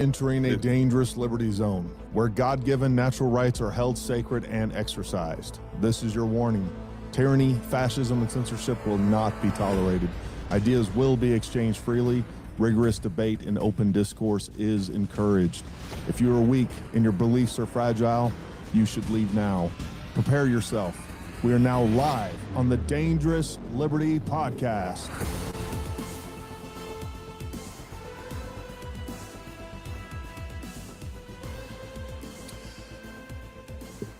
Entering a dangerous liberty zone where God-given natural rights are held sacred and exercised. This is your warning. Tyranny, fascism, and censorship will not be tolerated. Ideas will be exchanged freely. Rigorous debate and open discourse is encouraged. If you are weak and your beliefs are fragile, you should leave now. Prepare yourself. We are now live on the Dangerous Liberty Podcast.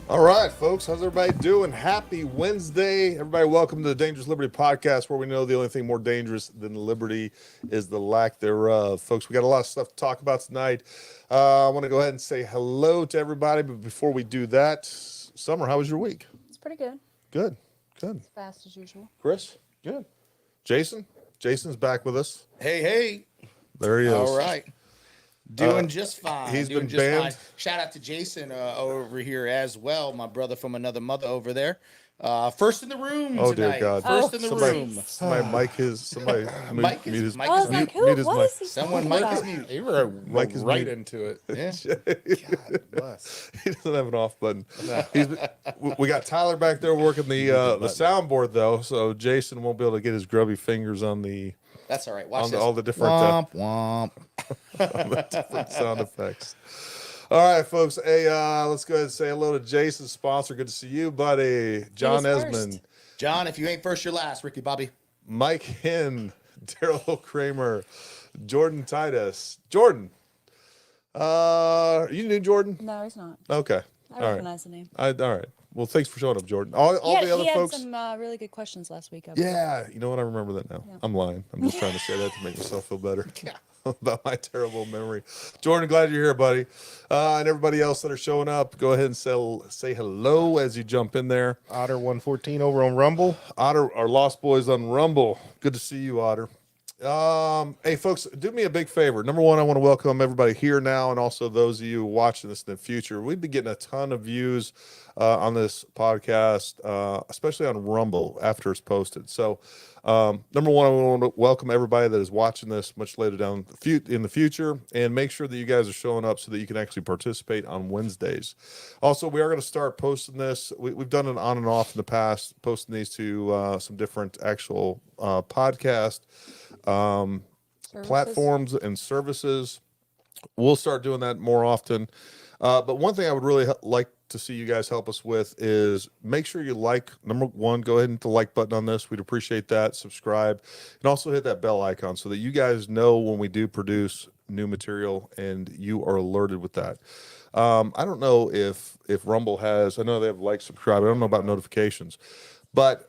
All right, folks, how's everybody doing? Happy Wednesday. Everybody, welcome to the Dangerous Liberty Podcast, where we know the only thing more dangerous than liberty is the lack thereof. Folks, we got a lot of stuff to talk about tonight. I want to go ahead and say hello to everybody, but before we do that, Summer, how was your week? It's pretty good. Good. It's fast as usual. Chris? Good. Jason? Jason's back with us. Hey. There he is. All right. Doing just fine. He's Doing been just banned. fine. Shout out to Jason over here as well, my brother from another mother over there. First in the room Oh, tonight. dear God. First in the room. Somebody mic his, somebody Mic mute is- his mic I was is like, mute who? his What mic. is he Someone talking mic is about? mute. You were Mike is right mute. into it. Yeah. God bless. He doesn't have an off button. We got Tyler back there working the soundboard though, so Jason won't be able to get his grubby fingers on the That's all right. Watch on this. all the different Womp, womp. on the different sound effects. All right, folks. Hey, let's go ahead and say hello to Jason's sponsor. Good to see you, buddy. John He was Esmond, first. John, if you ain't first, you're last. Ricky Bobby. Mike Hinn, Daryl Kramer, Jordan Titus. Jordan, you knew Jordan? No, he's not. Okay. I All right. recognize the name. All right. Well, thanks for showing up, Jordan. All the other he had folks. some really good questions last week. I believe. Yeah, you know what? I remember that now. Yeah. I'm lying. I'm just trying to say that to make myself feel better about my terrible memory. Jordan, glad you're here, buddy. And everybody else that are showing up, go ahead and say hello as you jump in there. Otter 114 over on Rumble. Otter, our Lost Boys on Rumble. Good to see you, Otter. Hey, folks, do me a big favor. Number one, I want to welcome everybody here now and also those of you watching this in the future. We've been getting a ton of views on this podcast, especially on Rumble after it's posted. So, number one, I want to welcome everybody that is watching this much later down in the future, and make sure that you guys are showing up so that you can actually participate on Wednesdays. Also, we are going to start posting this. We've done it on and off in the past, posting these to some different actual podcast platforms and services. We'll start doing that more often. But one thing I would really like to see you guys help us with is make sure you like. Number one, go ahead and hit the like button on this. We'd appreciate that. Subscribe, and also hit that bell icon so that you guys know when we do produce new material and you are alerted with that. I don't know if Rumble has. I know they have like, subscribe. I don't know about notifications, but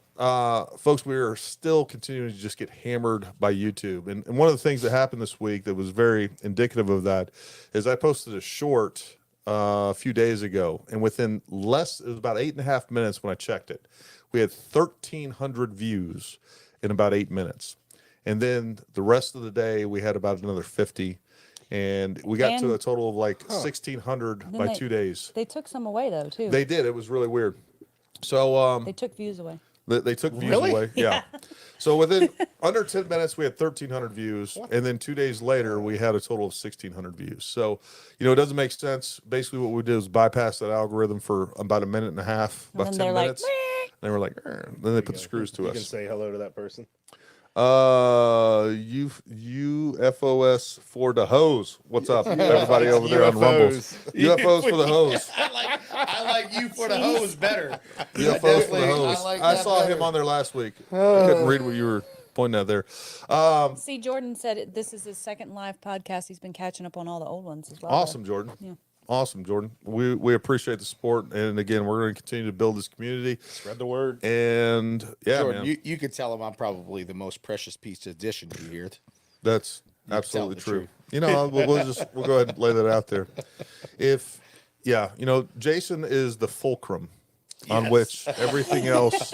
folks, we are still continuing to just get hammered by YouTube. And one of the things that happened this week that was very indicative of that is I posted a short a few days ago, and within it was about 8.5 minutes when I checked it, we had 1,300 views in about 8 minutes. And then the rest of the day, we had about another 50. And we got to a total of like 1,600 by 2 days. They took some away though too. They did. It was really weird. So They took views away. they took views Really? away. Yeah. So within under 10 minutes, we had 1,300 views. And then 2 days later, we had a total of 1,600 views. So, it doesn't make sense. Basically, what we did was bypass that algorithm for about a minute and a half, And about then 10 they're like, minutes. They were like, then they put the screws to You can us. say hello to that person. UFOS for the hose. What's up, everybody over there on Rumble? UFOs for the hose. I like you for the hose better. UFOs for the Definitely, hose. like I that saw better. him on there last week. I couldn't read what you were pointing at there. See, Jordan said this is his second live podcast. He's been catching up on all the old ones as well. Awesome, Jordan. Yeah. Awesome, Jordan. We appreciate the support, and again, we're going to continue to build this community. Spread the word. And yeah, Jordan, man, you could tell him I'm probably the most precious piece of addition to you here. that's tell absolutely the true. truth. We'll go ahead and lay that out there. Jason is the fulcrum on Yes. which everything else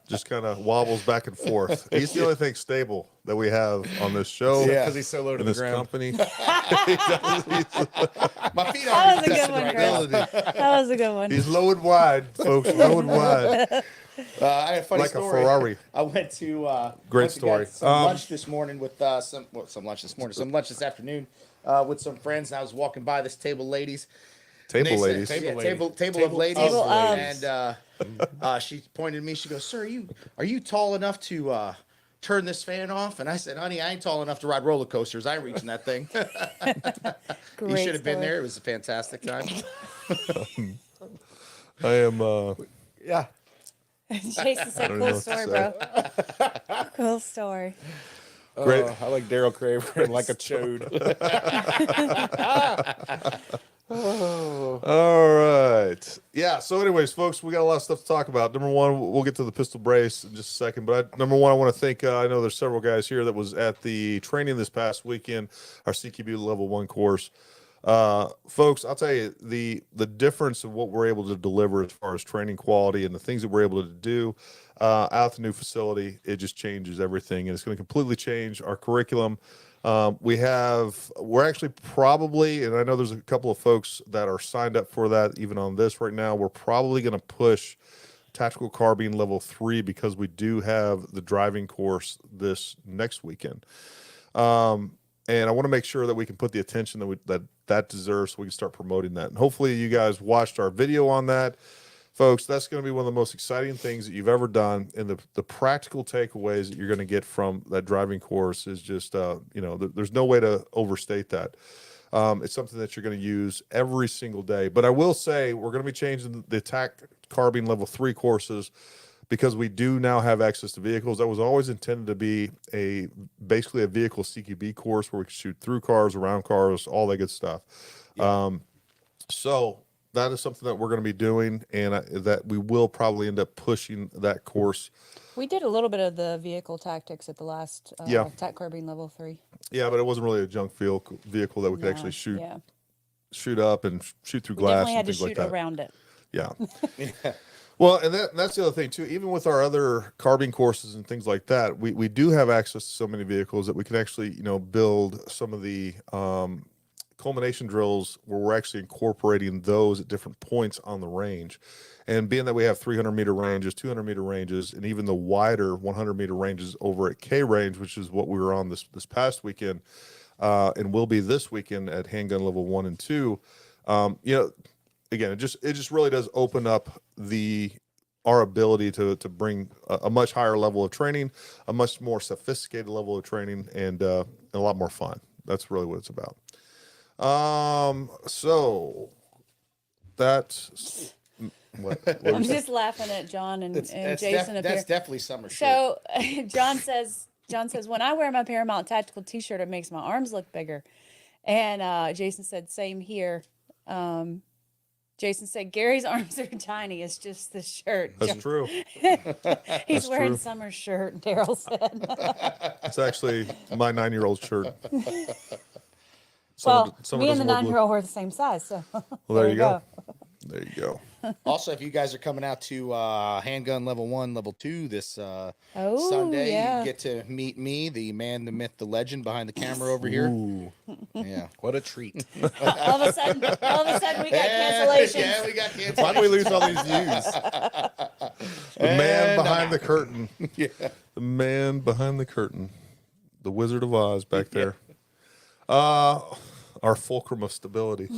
just kind of wobbles back and forth. He's the only thing stable that we have on this show. Yeah. Because he's so low to In the this ground. company. My feet That aren't was a good tested one, right Chris. now. That was a good one. He's low and wide, folks. Low and wide. I had a funny Like a story. Ferrari. I went to Great went to get story. some lunch this morning with some lunch this afternoon with some friends, and I was walking by this table, ladies. Table They said- ladies. yeah, Table table ladies. of ladies. Table of. And she pointed at me. She goes, "Sir, are you tall enough to turn this fan off?" And I said, "Honey, I ain't tall enough to ride roller coasters. I ain't reaching that thing." You Great should have been story. there. It was a fantastic time. I am. Yeah. Jason said, don't cool know what to story, say. bro. Cool story. Great. I like Daryl Craver and like a chode. All right. Yeah. So, anyways, folks, we got a lot of stuff to talk about. Number one, we'll get to the pistol brace in just a second. But number one, I want to thank. I know there's several guys here that was at the training this past weekend, our CQB Level 1 course. Folks, I'll tell you the difference of what we're able to deliver as far as training quality and the things that we're able to do out the new facility. It just changes everything, and it's going to completely change our curriculum. We're actually probably, and I know there's a couple of folks that are signed up for that even on this right now. We're probably going to push tactical carbine level 3 because we do have the driving course this next weekend. And I want to make sure that we can put the attention that deserves so we can start promoting that. And hopefully you guys watched our video on that. Folks, that's going to be one of the most exciting things that you've ever done. And the practical takeaways that you're going to get from that driving course is just, there's no way to overstate that. It's something that you're going to use every single day. But I will say we're going to be changing the TAC Carbine Level 3 courses because we do now have access to vehicles. That was always intended to be basically a vehicle CQB course where we can shoot through cars, around cars, all that good stuff. Yeah. So that is something that we're going to be doing, and that we will probably end up pushing that course. We did a little bit of the vehicle tactics at the last TAC Carbine Level 3. Yeah, but it wasn't really a junk vehicle that we could actually shoot up and shoot through We glass definitely had and to things like shoot that. around it. Yeah. Well, and that's the other thing too. Even with our other carbine courses and things like that, we do have access to so many vehicles that we can actually, build some of the culmination drills where we're actually incorporating those at different points on the range. And being that we have 300-meter ranges, 200-meter ranges, and even the wider 100-meter ranges over at K range, which is what we were on this past weekend, and will be this weekend at handgun level 1 and 2. Again, it just really does open up our ability to bring a much higher level of training, a much more sophisticated level of training, and a lot more fun. That's really what it's about. So that's what I'm just laughing at John and Jason up That's here. definitely summer shit. So John says, when I wear my Paramount Tactical t-shirt, it makes my arms look bigger. And Jason said, same here. Jason said, Gary's arms are tiny. It's just the shirt. That's true. He's wearing true. summer shirt, Daryl said. It's actually my 9-year-old shirt. Well, Summer me and the doesn't wear blue. 9-year-old were the same size. So Well, there you go. There you go. Also, if you guys are coming out to handgun level 1, level 2 this Sunday, yeah. you get to meet me, the man, the myth, the legend behind the camera over here. Ooh, Yeah. what a treat. all of a sudden, we got cancellations. Yeah, we got cancellations. Why do we lose all these views? The man And behind the curtain. Yeah. The man behind the curtain. The Wizard of Oz back there. Our fulcrum of stability.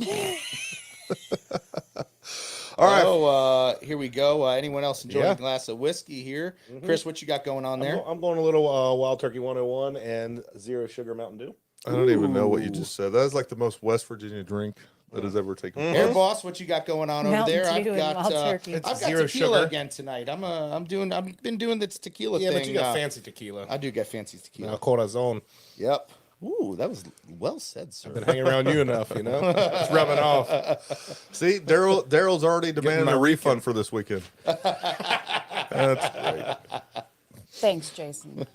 All right. Oh, here we go. Anyone else enjoying Yeah. a glass of whiskey here? Chris, what you got going on there? I'm going a little Wild Turkey 101 and Zero Sugar Mountain Dew. I don't even know what you just said. That is like the most West Virginia drink that has ever taken place. Air Boss, what you got going on over Mountain there? Dew I've and got Wild Turkey. I've got Zero tequila sugar. again tonight. I've been doing this tequila Yeah, thing. but you got fancy tequila. I do get fancy tequila. Corazon. Yep. Ooh, that was well said, sir. Been hanging around you enough, It's rubbing off. See, Daryl's already demanding my a refund for this weekend. That's great. Thanks, Jason.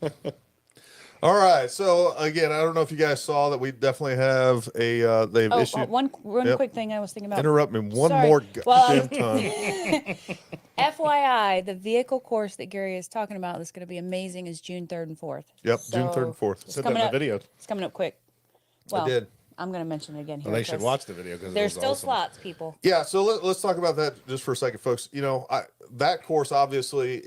All right. So again, I don't know if you guys saw that we definitely have they've issued. One Yep. quick thing I was thinking about. Interrupt me one Sorry. more Well, goddamn time. FYI, the vehicle course that Gary is talking about that's going to be amazing is June 3rd and 4th. Yep, June 3rd and 4th. It's Said that in coming the up. video. It's coming up quick. Well, did. I'm going to mention it again here. Well, they should Chris. watch the video because There's still awesome. slots, people. Yeah, so let's talk about that just for a second, folks. That course obviously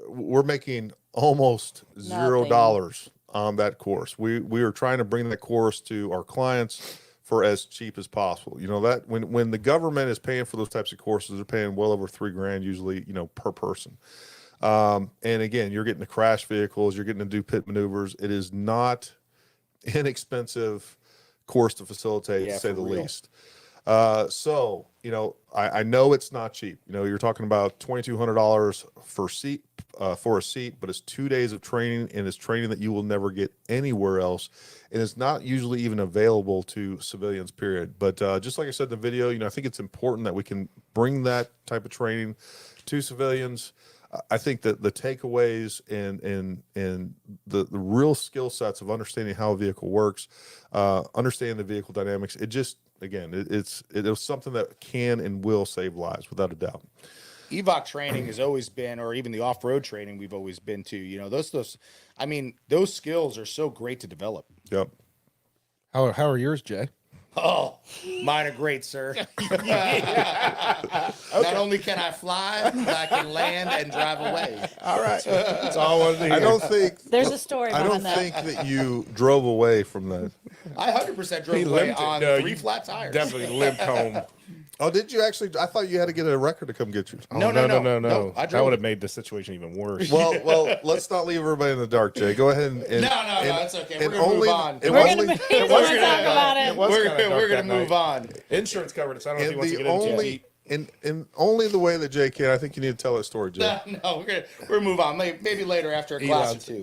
we're making almost Nothing. $0 on that course. We are trying to bring that course to our clients for as cheap as possible. You know, that when the government is paying for those types of courses, they're paying well over $3,000 usually, you know, per person. And again, you're getting to crash vehicles, you're getting to do pit maneuvers. It is not inexpensive course to facilitate, to say the least. So, you know, I know it's not cheap. You know, you're talking about $2,200 for a seat, but it's 2 days of training, and it's training that you will never get anywhere else. And it's not usually even available to civilians, period. But just like I said in the video, you know, I think it's important that we can bring that type of training to civilians. I think that the takeaways and the real skill sets of understanding how a vehicle works, understanding the vehicle dynamics, it just, again, it was something that can and will save lives without a doubt. EVOC training has always been, or even the off-road training we've always been to, you know, I mean, those skills are so great to develop. Yep. How are yours, Jay? Oh, mine are great, sir. Not only can I fly, but I can land and drive away. All right. That's all I wanted to hear. I don't think There's a story I don't behind that. think that you drove away from that. I 100% drove He away limped it. on No, 3 you flat tires. Definitely limped home. Oh, did you actually? I thought you had to get a record to come get you. No, no. I That drove would it. have made the situation even worse. Well, let's not leave everybody in the dark, Jay. Go ahead and No, it's okay. We're and gonna move only- on. and We're only- gonna talk about it. was We're kinda dark gonna that move on. Insurance covered it, so I don't know if he And wants to the get into it. only and only the way that Jay can. I think you need to tell that story, Jay. No, we're gonna move on. Maybe later after a class or two.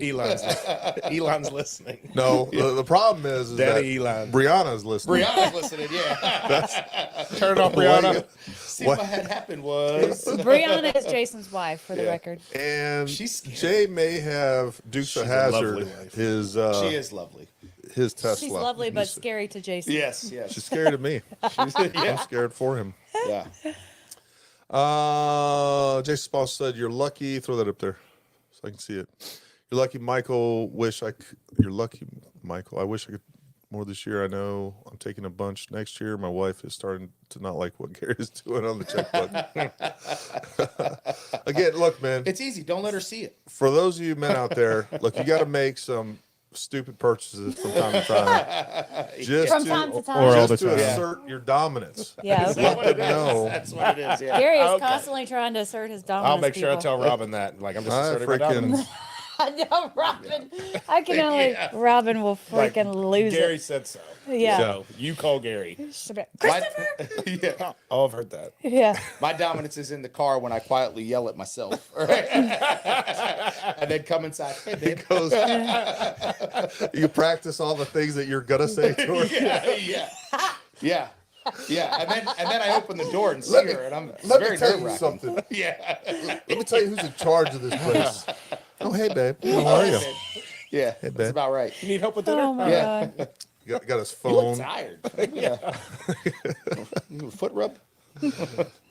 Elon's listening. No, the problem is Daddy that Elon. Brianna's listening. Brianna's listening. Yeah. Turn it off, Why Brianna. you- See what had happened was Brianna is Jason's wife, for the record. And She's scary. Jay may have Dukes of She's a lovely Hazard wife. his she is lovely. his Tesla. She's lovely, but scary to Jason. Yes. She's scared of me. I'm scared for him. Yeah. Jason Sposs said, "You're lucky." Throw that up there so I can see it. You're lucky, Michael. You're lucky, Michael. I wish I could more this year. I know I'm taking a bunch next year. My wife is starting to not like what Gary's doing on the checkbook. Again, look, man. It's easy. Don't let her see it. For those of you men out there, look, you got to make some stupid purchases from time to time, just From to, time to time. Or all just the to time. assert your dominance. Yeah, okay. Let them know. That's what it is. Yeah. Gary is Okay. constantly trying to assert his dominance. I'll make sure I people. tell Robin that. Like, I'm just I asserting my dominance. freaking I know, Robin. I can only. Robin will Like, freaking lose Gary it. said so. Yeah. So you call Gary. Christopher. Yeah. Oh, I've heard that. Yeah. My dominance is in the car when I quietly yell at myself. Right? And then come inside. Hey, babe. goes. You practice all the things that you're gonna say to her. Yeah. And then I open the door and see Let me- her, and I'm Let very me tell you nerve-wracking. something. Yeah. Let me tell you who's in charge of this place. Oh, hey, babe. How are you? Yeah. babe. That's about right. You need help with dinner? Oh my Yeah. god. Got his You look phone. tired. Yeah. You a foot rub? Let's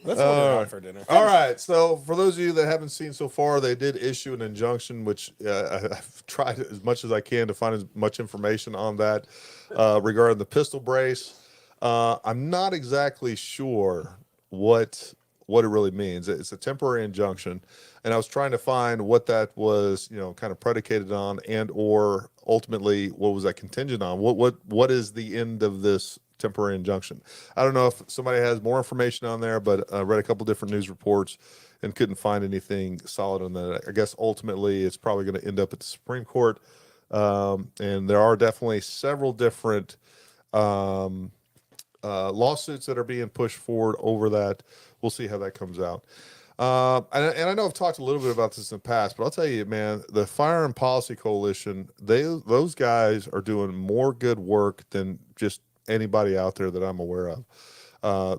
order out for dinner. All right. So for those of you that haven't seen so far, they did issue an injunction, which I've tried as much as I can to find as much information on that regarding the pistol brace. I'm not exactly sure what it really means. It's a temporary injunction, and I was trying to find what that was, you know, kind of predicated on, and or ultimately what was that contingent on? What is the end of this temporary injunction? I don't know if somebody has more information on there, but I read a couple different news reports and couldn't find anything solid on that. I guess ultimately it's probably going to end up at the Supreme Court, and there are definitely several different lawsuits that are being pushed forward over that. We'll see how that comes out. And I know I've talked a little bit about this in the past, but I'll tell you, man, the Firearm Policy Coalition, those guys are doing more good work than just anybody out there that I'm aware of.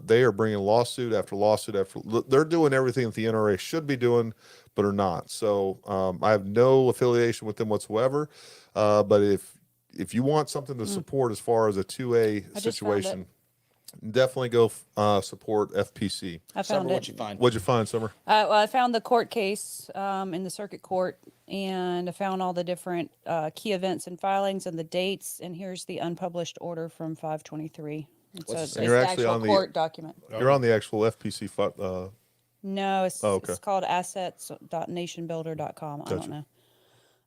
They are bringing lawsuit after lawsuit they're doing everything that the NRA should be doing, but are not. So I have no affiliation with them whatsoever. But if you want something to support as far as a 2A I just found it. situation, definitely go support FPC. I Summer, found what'd it. you find? What'd you find, Summer? Well, I found the court case in the circuit court, and I found all the different key events and filings and the dates. And here's the unpublished order from 5/23. It's You're the actually actual on the- court document. You're on the actual FPC. No, it's, Oh, okay. it's called assets.nationbuilder.com. I don't Gotcha.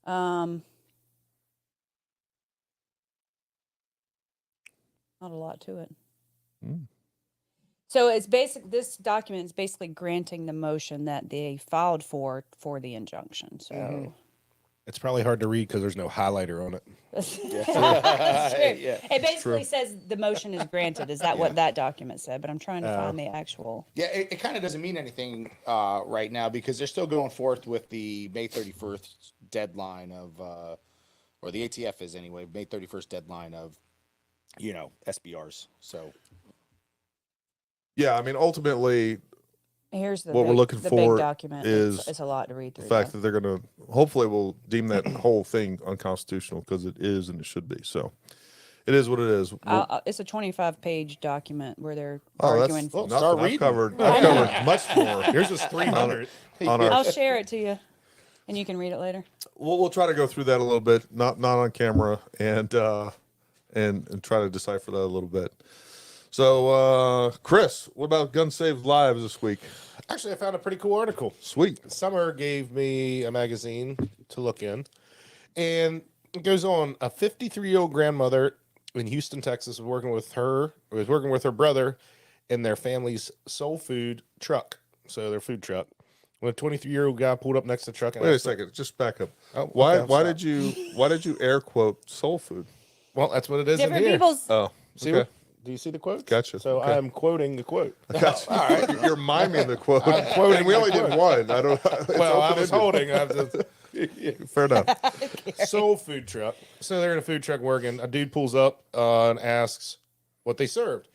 know. Not a lot to it. Mm. So it's this document is basically granting the motion that they filed for the injunction. So It's probably hard to read because there's no highlighter on it. that's true. Yeah. It basically says the motion is granted. Is that what that document said? But I'm trying to find the actual. Yeah, it kind of doesn't mean anything right now because they're still going forth with the May 31st deadline of, or the ATF is anyway, May 31st deadline of, SBRs. So, Yeah, I mean, ultimately, Here's what we're looking the for big document. is It's a lot to read the through. fact though. that they're going to hopefully will deem that whole thing unconstitutional because it is and it should be. So it is what it is. It's a 25-page document where they're Oh, arguing. that's nothing. start I've reading. covered much more. Yours is 300. On our, I'll share it to you, and you can read it later. we'll try to go through that a little bit, not on camera, and try to decipher that a little bit. So, Chris, what about Gun Saves Lives this week? Actually, I found a pretty cool article. Sweet. Summer gave me a magazine to look in, and it goes on. A 53-year-old grandmother in Houston, Texas, was working with her brother in their family's soul food truck. So their food truck. When a 23-year-old guy pulled up next to the truck, and Wait a asked him- second, just back up. Oh, Why okay, I'm why did you air quote soul food? Well, that's what it is Different in here. people's. Oh, See okay. what- do you see the quote? Gotcha, So okay. I'm quoting the quote. Gotcha. All right, you're miming the quote. quoting And we the only did one. I don't. It's Well, I was open-ended. holding. I have to, Fair enough. soul food truck. So they're in a food truck working. A dude pulls up and asks what they served.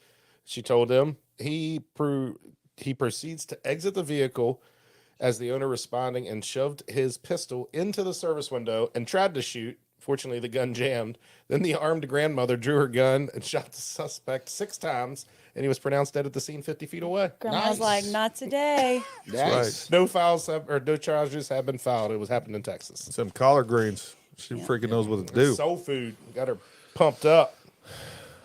She told him. He proceeds to exit the vehicle as the owner responding and shoved his pistol into the service window and tried to shoot. Fortunately, the gun jammed. Then the armed grandmother drew her gun and shot the suspect 6 times, and he was pronounced dead at the scene 50 feet away. Grandma's Nice. like, not today. nice. No no charges have been filed. It was happening in Texas. Some collard greens. She freaking knows what to do. Soul food got her pumped up.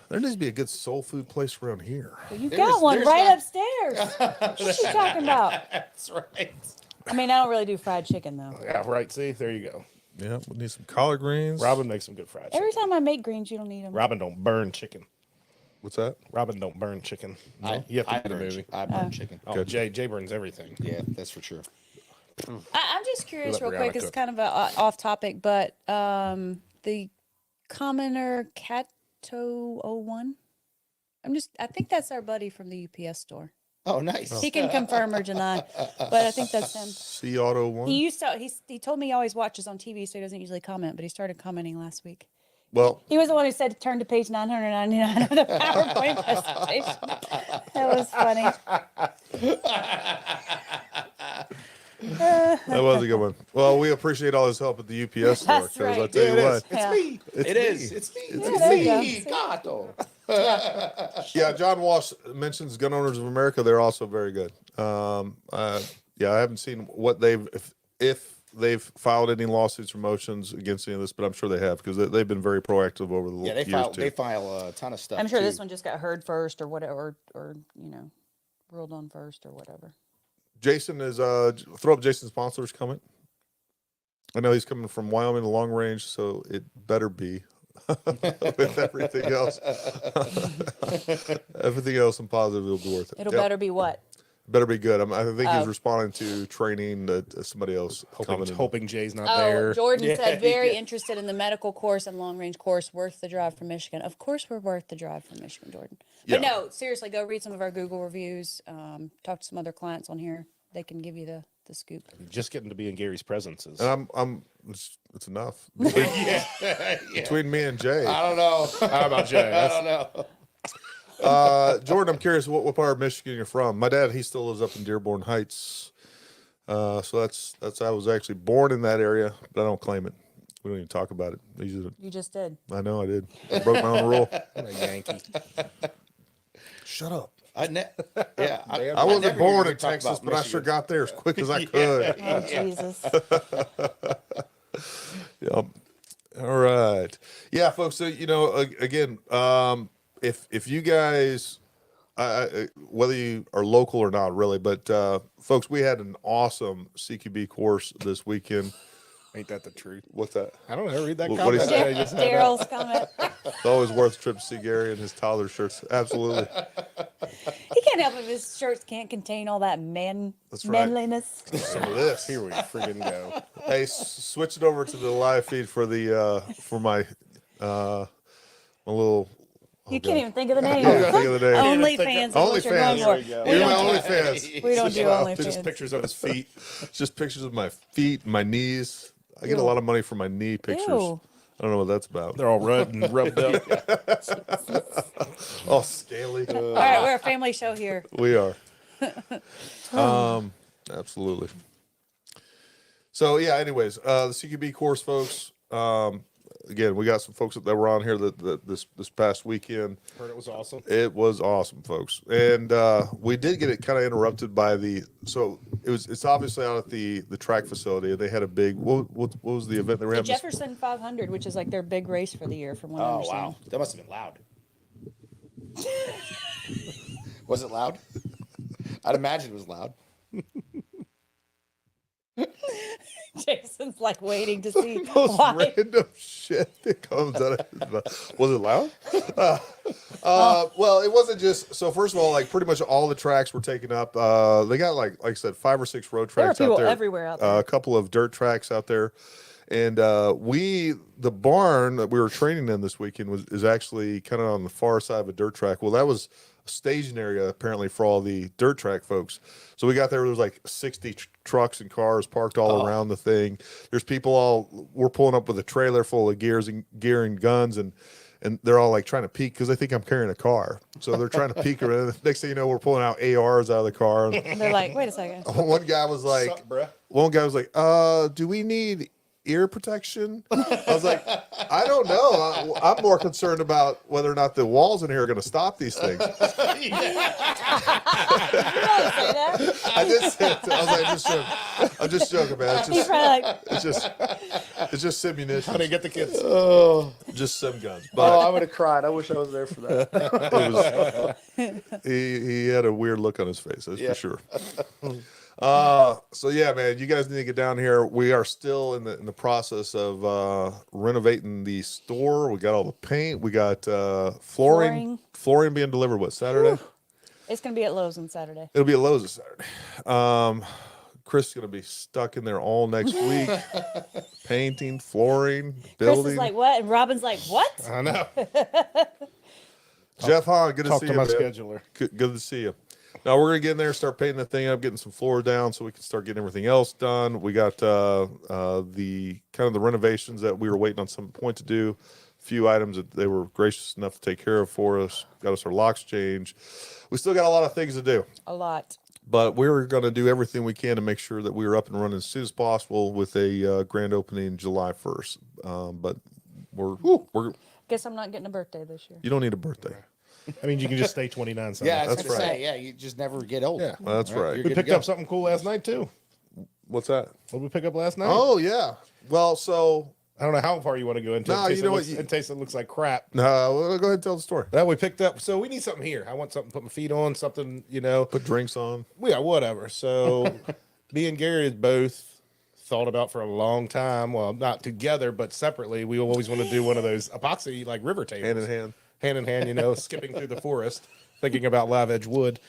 There needs to be a good soul food place around here. You There's- got one there's right not- upstairs. What you talking about? That's right. I mean, I don't really do fried chicken though. Yeah, right. See, there you go. Yeah, we need some collard greens. Robin makes some good fried chicken. Every time I make greens, you don't eat them. Robin don't burn chicken. What's that? Robin don't burn chicken. You have to I see the burn movie. I burn chicken. Oh, Jay burns everything. Yeah, that's for sure. I'm just curious, Let real Brianna quick. It's cook. kind of off topic, but the commoner Cato 01. I think that's our buddy from the UPS store. Oh, nice. He can confirm or deny, but I think that's him. C Auto One. He used to. He told me he always watches on TV, so he doesn't usually comment. But he started commenting last week. Well, He was the one who said turn to page 999 of the PowerPoint presentation. That was funny. that was a good one. Well, we appreciate all his help at the UPS store. That's 'Cause I'll right. tell you Yeah, it what. is. It's Yeah. me. It's It me. is. It's me. Yeah, there you go. me. Gato. Yeah, John Walsh mentions Gun Owners of America. They're also very good. Yeah, I haven't seen what if they've filed any lawsuits or motions against any of this, but I'm sure they have because they've been very proactive over the Yeah, they years too. file a ton of stuff. I'm sure too. this one just got heard first, or whatever, or ruled on first, or whatever. Jason is throw up Jason's sponsors comment. I know he's coming from Wyoming to long range, so it better be with everything else. Everything else I'm positive it'll be worth it. It'll Yep. better be what? Better be good. I think he's Oh. responding to training that somebody else commented. Hoping Jay's not Oh, there. Jordan Yeah, said very yeah. interested in the medical course and long range course, worth the drive from Michigan. Of course, we're worth the drive from Michigan, Jordan. But Yeah. no, seriously, go read some of our Google reviews. Talk to some other clients on here. They can give you the scoop. Just getting to be in Gary's presence is. And it's enough Yeah. between me and Jay. I don't know. How about Jay? I That's- don't know. Jordan, I'm curious what part of Michigan you're from. My dad, he still lives up in Dearborn Heights. So that's I was actually born in that area, but I don't claim it. We don't even talk about it. You just did. I know I did. I broke my own rule. I'm a Yankee. Shut up. I I wasn't never born hear in you talk Texas, about but I sure Michigan. got there as quick as I could. Oh, Jesus. Yep. All right. Yeah, folks. So again, if you guys, whether you are local or not, really, but folks, we had an awesome CQB course this weekend. Ain't that the truth? What's that? I don't know. Read that What'd he comment. say? I just had Daryl's comment. It's always worth a trip to see Gary and his toddler shirts. Absolutely. He can't help if his shirts can't contain all that That's right. manliness. Some of this. Here we friggin' go. Hey, switch it over to the live feed for the for my little. You can't even think of the name. Yeah, think of the name. OnlyFans is what you're going OnlyFans. for. There we go. We You're don't, my do, OnlyFans. we don't do Just OnlyFans. pictures of his feet. Just pictures of my feet, my knees. I get a lot of money for my knee pictures. Ew. I don't know what that's about. They're all red and rubbed up. Oh, scaly. All right, we're a family show here. We are. Absolutely. So yeah. Anyways, the CQB course, folks. Again, we got some folks that were on here this past weekend. Heard it was awesome. It was awesome, folks, and we did get it kind of interrupted by it's obviously out at the track facility. They had a big what was the event they were The having? Jefferson 500, which is like their big race for the year, from what I Oh understand. wow, that must have been loud. Was it loud? I'd imagine it was loud. Jason's like waiting to see Most why. random shit that comes out of his mouth. Was it loud? Well, it wasn't just. So first of all, like pretty much all the tracks were taken up. They got like I said, 5 or 6 road There are tracks out people there. everywhere out there. A couple of dirt tracks out there, and the barn that we were training in this weekend is actually kind of on the far side of a dirt track. Well, that was a staging area apparently for all the dirt track folks. So we got there was like 60 trucks and cars parked all around the thing. There's people we're pulling up with a trailer full of gear and guns, and they're all like trying to peek because they think I'm carrying a car. So they're trying to peek around. The next thing you know, we're pulling out ARs out of the car. And And they're like, wait a second. one guy was like, Sup, bruh? one guy was like, do we need ear protection? I was like, I don't know. I'm more concerned about whether or not the walls in here are going to stop these things. You don't say that. I did say it. I was like, I'm just joking, man. It's He's just, probably like, it's just simunition. Honey, get the kids. Just sim guns. Oh, But I would have cried. I wish I was there for that. it was, he had a weird look on his face. That's Yeah. for sure. So yeah, man, you guys need to get down here. We are still in the process of renovating the store. We got all the paint. We got flooring being delivered. What, Saturday? it's going to be at Lowe's on Saturday. It'll be at Lowe's this Saturday. Chris is gonna be stuck in there all next week, painting, flooring, Chris building. is like, what? And Robin's like, what? I know. Jeff Hahn, good to Talk see to you, my man. scheduler. Good to see you. Now we're gonna get in there, start painting the thing up, getting some floor down, so we can start getting everything else done. We got the kind of the renovations that we were waiting on some point to do. A few items that they were gracious enough to take care of for us. Got us our locks changed. We still got a lot of things to do, A lot. but we're gonna do everything we can to make sure that we are up and running as soon as possible with a grand opening July 1st. But we're Guess I'm not getting a birthday this year. you don't need a birthday. I mean, you can just stay 29 Sunday. Yeah, I was That's gonna right. say, yeah, you just never get old. Yeah. That's right. You're We good to picked go. up something cool last night, too. What's that? What did we pick up last night? Oh yeah. Well, so I don't know how far you want to go into No, it. In you know what, case it looks like crap. no, we'll go ahead and tell the story. That we picked up. So we need something here. I want something to put my feet on, something, Put drinks on. Yeah, whatever. So me and Gary has both thought about for a long time. Well, not together, but separately. We always want to do one of those epoxy like river tables. Hand in hand. Hand in hand, skipping through the forest, thinking about live edge wood.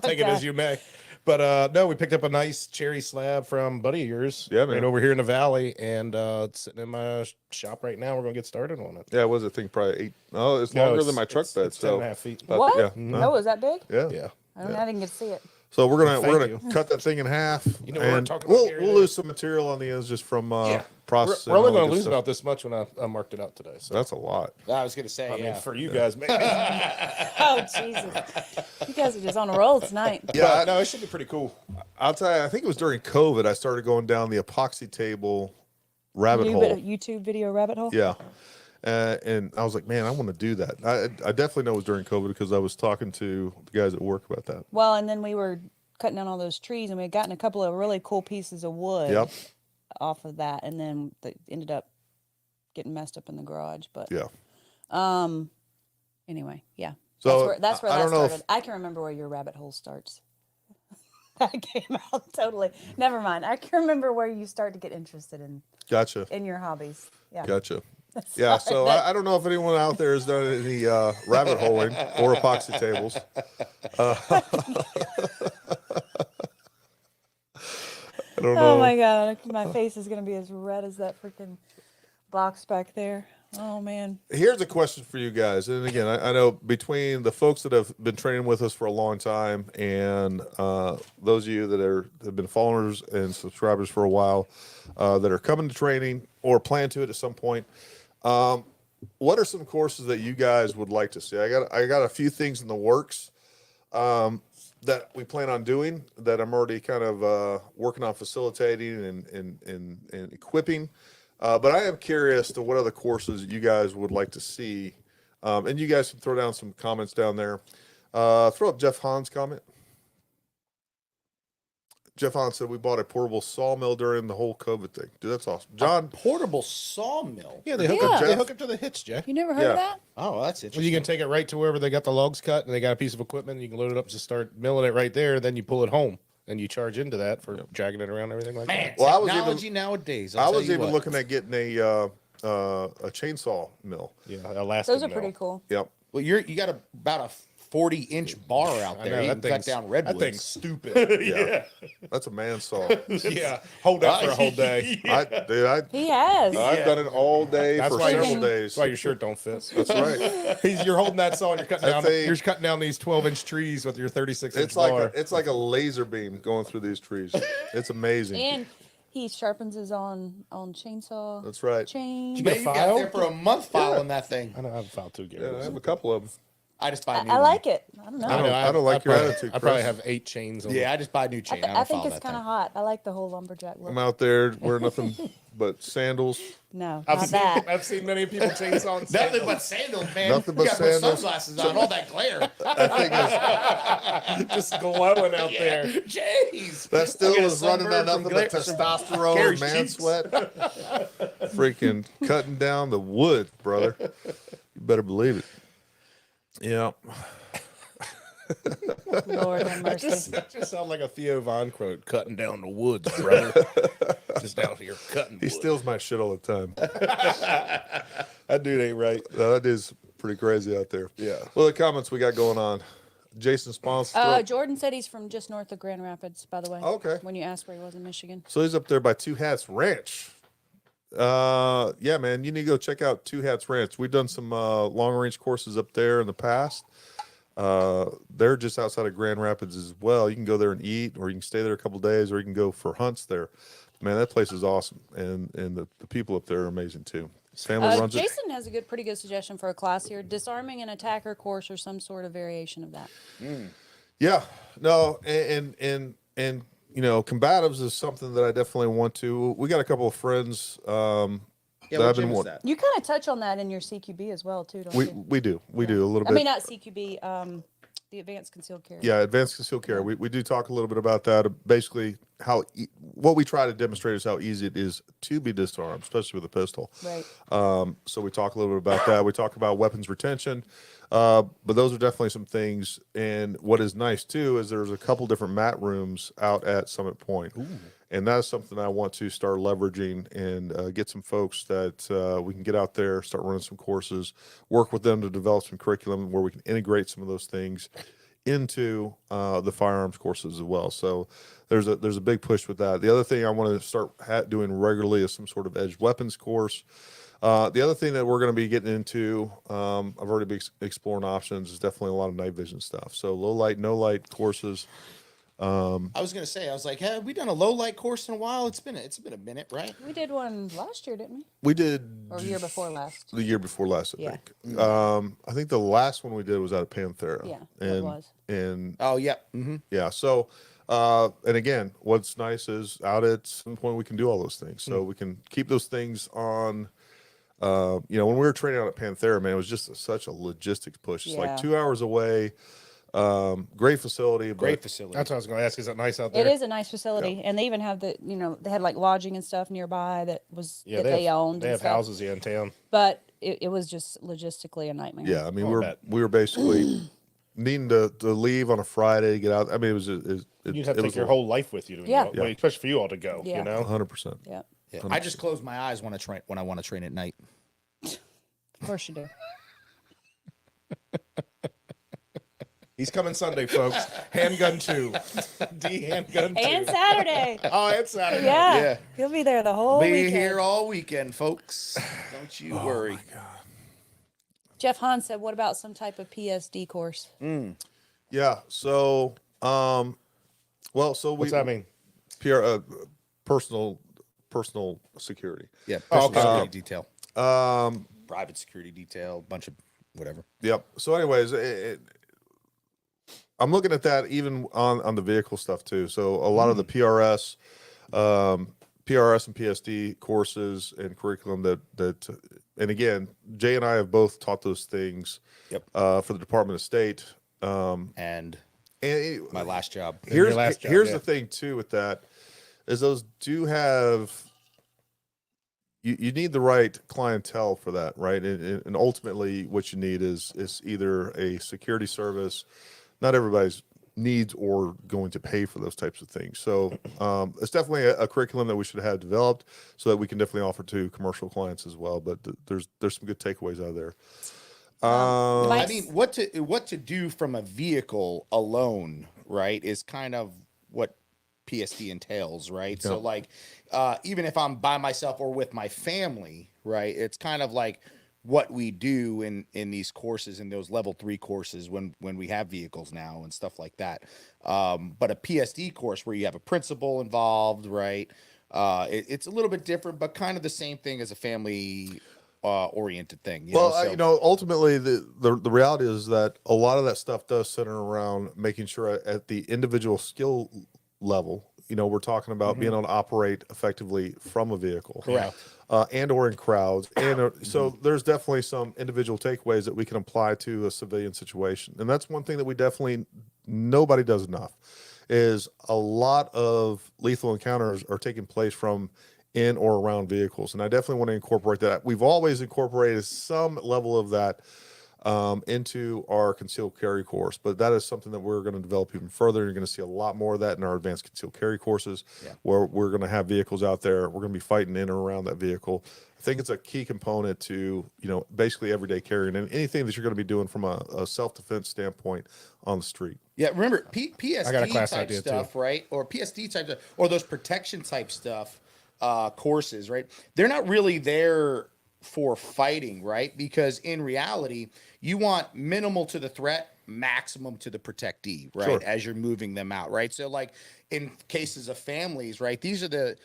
Take it as you may. But no, we picked up a nice cherry slab from buddy of yours. Yeah, man. Right over here in the valley, and it's sitting in my shop right now. We're gonna get started on it. Yeah, what was it? I think probably 8. Oh, it's No, longer than my truck it's bed. 10 So and a half feet. but, What? Yeah. No, is that big? Yeah. Yeah. I didn't get to see it. So we're Thank gonna you. cut that thing in half. You know, we were and talking about we'll Gary we'll there. lose some material on the ends just from processing. We're only and all going to that lose stuff. about this much when I marked it out today. So That's a lot. I was gonna say, I mean, yeah. for you guys, maybe. Oh, Jesus. You guys are just on a roll tonight. Yeah, But, no, it should be pretty cool. I'll tell you. I think it was during COVID. I started going down the epoxy table rabbit New hole. bit of YouTube video rabbit hole? Yeah. And I was like, man, I want to do that. I definitely know it was during COVID because I was talking to the guys at work about that. Well, and then we were cutting down all those trees, and we had gotten a couple of really cool pieces of wood Yep. off of that, and then they ended up getting messed up in the garage. But Yeah. anyway, yeah. So That's where I that don't know if- started. I can remember where your rabbit hole starts. that came out totally. Never mind. I can remember where you start to get interested Gotcha. in your hobbies. Yeah. Gotcha. Yeah, so I don't know if anyone out there has done any rabbit holing or epoxy tables. I don't know. Oh my God. My face is going to be as red as that freaking box back there. Oh man. Here's a question for you guys. And again, I know between the folks that have been training with us for a long time and those of you that have been followers and subscribers for a while that are coming to training or plan to it at some point, what are some courses that you guys would like to see? I got a few things in the works that we plan on doing that I'm already kind of working on facilitating and equipping. But I am curious to what other courses you guys would like to see. And you guys can throw down some comments down there. Throw up Jeff Hahn's comment. Jeff Hahn said we bought a portable sawmill during the whole COVID thing. Dude, that's awesome. John, Portable sawmill. Yeah, they hook up- they hook up to the hitch, Jack. You never heard Yeah. of that? Oh, that's Well, interesting. you can take it right to wherever they got the logs cut, and they got a piece of equipment, and you can load it up, just start milling it right there. Then you pull it home, and you charge into that for dragging it around, and everything like Man, that. Well, I was technology nowadays. I was even looking at getting a chainsaw mill. Yeah, elastic. Those are mill. pretty cool. Yep. Well, you got about a 40-inch bar out I there. know, You that can cut thing's- down That redwoods. thing's stupid. Yeah. That's a man saw. Yeah, hold that for a whole day. He has. I've done it all day That's for why several you're- days. That's why your shirt don't fit. That's right. You're holding that saw, and you're cutting That down. thing- You're cutting down these 12-inch trees with your 36-inch It's like bar. it's like a laser beam going through these trees. It's amazing. And he sharpens his on chainsaw. That's right. Chain. you Man, get you got file? there for a month filing that thing. I know I have filed 2 Yeah, gears. I have a couple of them. I just buy a new I one. like it. I don't know. I don't like your probably- attitude, I probably Chris. have 8 chains. On Yeah, I just buy a new chain. I, I don't think file it's that kind of thing. hot. I like the whole lumberjack look. I'm out there wearing nothing but sandals. No, I've not seen, that. I've seen many people chainsaw and Nothing but sandals, man. Nothing You but gotta put sandals. sunglasses on. All that glare. That thing is just glowing out there. Jeez. that still I got a is running on sunburn nothing from but glare- testosterone Gary's and man cheeks. sweat. Freaking cutting down the wood, brother. You better believe it. Yeah. Lord have mercy. That just sound like a Theo Von quote. Cutting down the woods, brother. Just out here cutting He wood. steals my shit all the time. That dude ain't right. That is pretty crazy out there. Yeah. What are the comments we got going on? Jason Spons. Jordan said he's from just north of Grand Rapids, by the way. Okay. When you asked where he was in Michigan. So he's up there by Two Hats Ranch. Yeah, man, you need to go check out Two Hats Ranch. We've done some long range courses up there in the past. They're just outside of Grand Rapids as well. You can go there and eat, or you can stay there a couple days, or you can go for hunts there. Man, that place is awesome, and the people up there are amazing too. His family runs it. Jason has a pretty good suggestion for a class here: disarming an attacker course or some sort of variation of that. Yeah, no, and you know, combatives is something that I definitely want to. We got a couple of friends. Yeah, that what I've been gym is wa- that? You kind of touch on that in your CQB as well, too, don't you? We do a little I bit. mean, not CQB. The advanced concealed carry. Yeah, advanced concealed carry. We do talk a little bit about that. Basically, what we try to demonstrate is how easy it is to be disarmed, especially with a pistol. Right. So we talk a little bit about that. We talk about weapons retention, but those are definitely some things. And what is nice too is there's a couple different mat rooms out at Summit Point. And that's something I want to start leveraging and get some folks that we can get out there, start running some courses, work with them to develop some curriculum where we can integrate some of those things into the firearms courses as well. So there's a big push with that. The other thing I want to start doing regularly is some sort of edge weapons course. The other thing that we're going to be getting into, I've already been exploring options, is definitely a lot of night vision stuff. So low light, no light courses. I was gonna say, I was like, have we done a low light course in a while? It's been a minute, right? We did one last year, didn't we? We did Or year before last. the year before last, I Yeah. think. I think the last one we did was out of Panthera. Yeah, and, it was. And Oh yeah. Mm-hmm. yeah, so and again, what's nice is out at some point we can do all those things. So we can keep those things on. You know, when we were training out at Panthera, man, it was just such a logistics push. It's Yeah. like 2 hours away. Great facility. Great but facility. That's what I was going to ask. Is it nice out there? It is a nice facility, and they even have they had like lodging and stuff nearby that they owned. They and have stuff. houses in town. But it was just logistically a nightmare. Yeah, I mean, Oh, I bet. we were basically needing to leave on a Friday, get out. I mean, it was You'd have to take your whole life with you, to Yeah. especially for you all to go. Yeah. You know, 100%. Yep. Yeah. I just close my eyes when I want to train at night. Of course you do. he's coming Sunday, folks. Handgun 2, D handgun 2. And Saturday. Oh, it's Saturday. Yeah. Yeah. He'll be there the whole Be weekend. here all weekend, folks. Don't you worry. Jeff Hahn said, what about some type of PSD course? Yeah. So, so What's that mean? PR, personal security. Yeah. Oh, Personal okay. security detail, private security detail, bunch of whatever. Yep. So, anyways, I'm looking at that even on the vehicle stuff too. So, a lot of the PRS and PSD courses and curriculum that, and again, Jay and I have both taught those things. Yep. For the Department of State. And And my last job. here's last job, here's yeah. the thing too with that is those do have you need the right clientele for that, right? And ultimately what you need is either a security service. Not everybody's needs or going to pay for those types of things. So it's definitely a curriculum that we should have developed so that we can definitely offer to commercial clients as well. But there's some good takeaways out of there. I Mike's- mean, what to do from a vehicle alone, right, is kind of what PSD entails, right? So like, even if I'm by myself or with my family, right, it's kind of like what we do in these courses, in those level 3 courses when we have vehicles now and stuff like that. But a PSD course where you have a principal involved, right? It's a little bit different, but kind of the same thing as a family oriented thing. You know? So, Ultimately, the reality is that a lot of that stuff does center around making sure at the individual skill level, we're talking about being able to operate effectively from a vehicle. Correct. And or in crowds. And so there's definitely some individual takeaways that we can apply to a civilian situation. And that's one thing that nobody does enough, is a lot of lethal encounters are taking place from in or around vehicles. And I definitely want to incorporate that. We've always incorporated some level of that into our concealed carry course, but that is something that we're going to develop even further. You're going to see a lot more of that in our advanced concealed carry courses, where we're going to have vehicles out there. We're going to be fighting in or around that vehicle. I think it's a key component to, basically everyday carrying and anything that you're going to be doing from a self-defense standpoint on the street. yeah, remember got a PSD class type idea, too. stuff, right? Or PSD type stuff, or those protection type stuff, courses, right? They're not really there for fighting, right? Because in reality, you want minimal to the threat, maximum to the protectee, right? Sure. As you're moving them out, right? So like in cases of families, right? These are the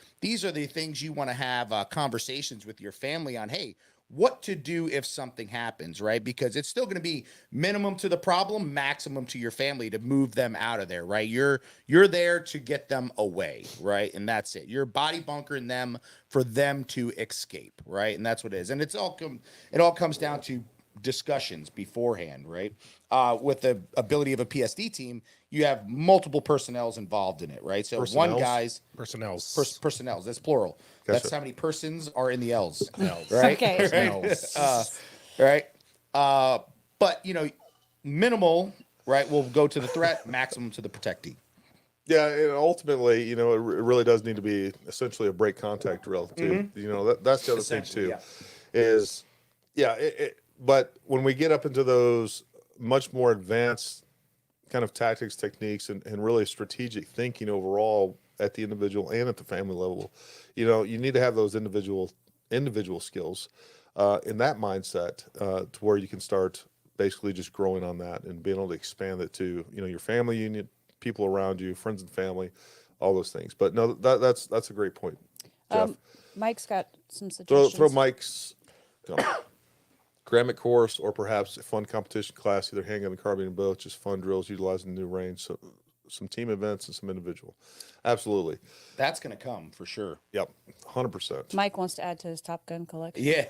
things you want to have conversations with your family on. Hey, what to do if something happens, right? Because it's still going to be minimum to the problem, maximum to your family to move them out of there, right? You're there to get them away, right? And that's it. You're body bunkering them for them to escape, right? And that's what it is. And it all comes down to discussions beforehand, right? With the ability of a PSD team, you have multiple personnels involved in it, right? So one Personnels? guy's Personnel. personnels, that's plural. Gotcha. That's how many persons are in the L's, L's. right? Okay. Right. But minimal, right, will go to the threat, maximum to the protectee. Yeah, and ultimately, it really does need to be essentially a break contact drill too. That's the other thing Essentially, too, yeah. is but when we get up into those much more advanced kind of tactics, techniques, and really strategic thinking overall at the individual and at the family level, you need to have those individual skills in that mindset to where you can start basically just growing on that and being able to expand it to your family unit, people around you, friends and family, all those things. But no, that's a great point, Jeff. Mike's got some suggestions. Throw Mike's Grammet course, or perhaps a fun competition class, either handgun and carbine and both, just fun drills utilizing new range, so some team events and some individual. Absolutely. That's going to come for sure. Yep. 100%. Mike wants to add to his Top Gun collection. Yeah,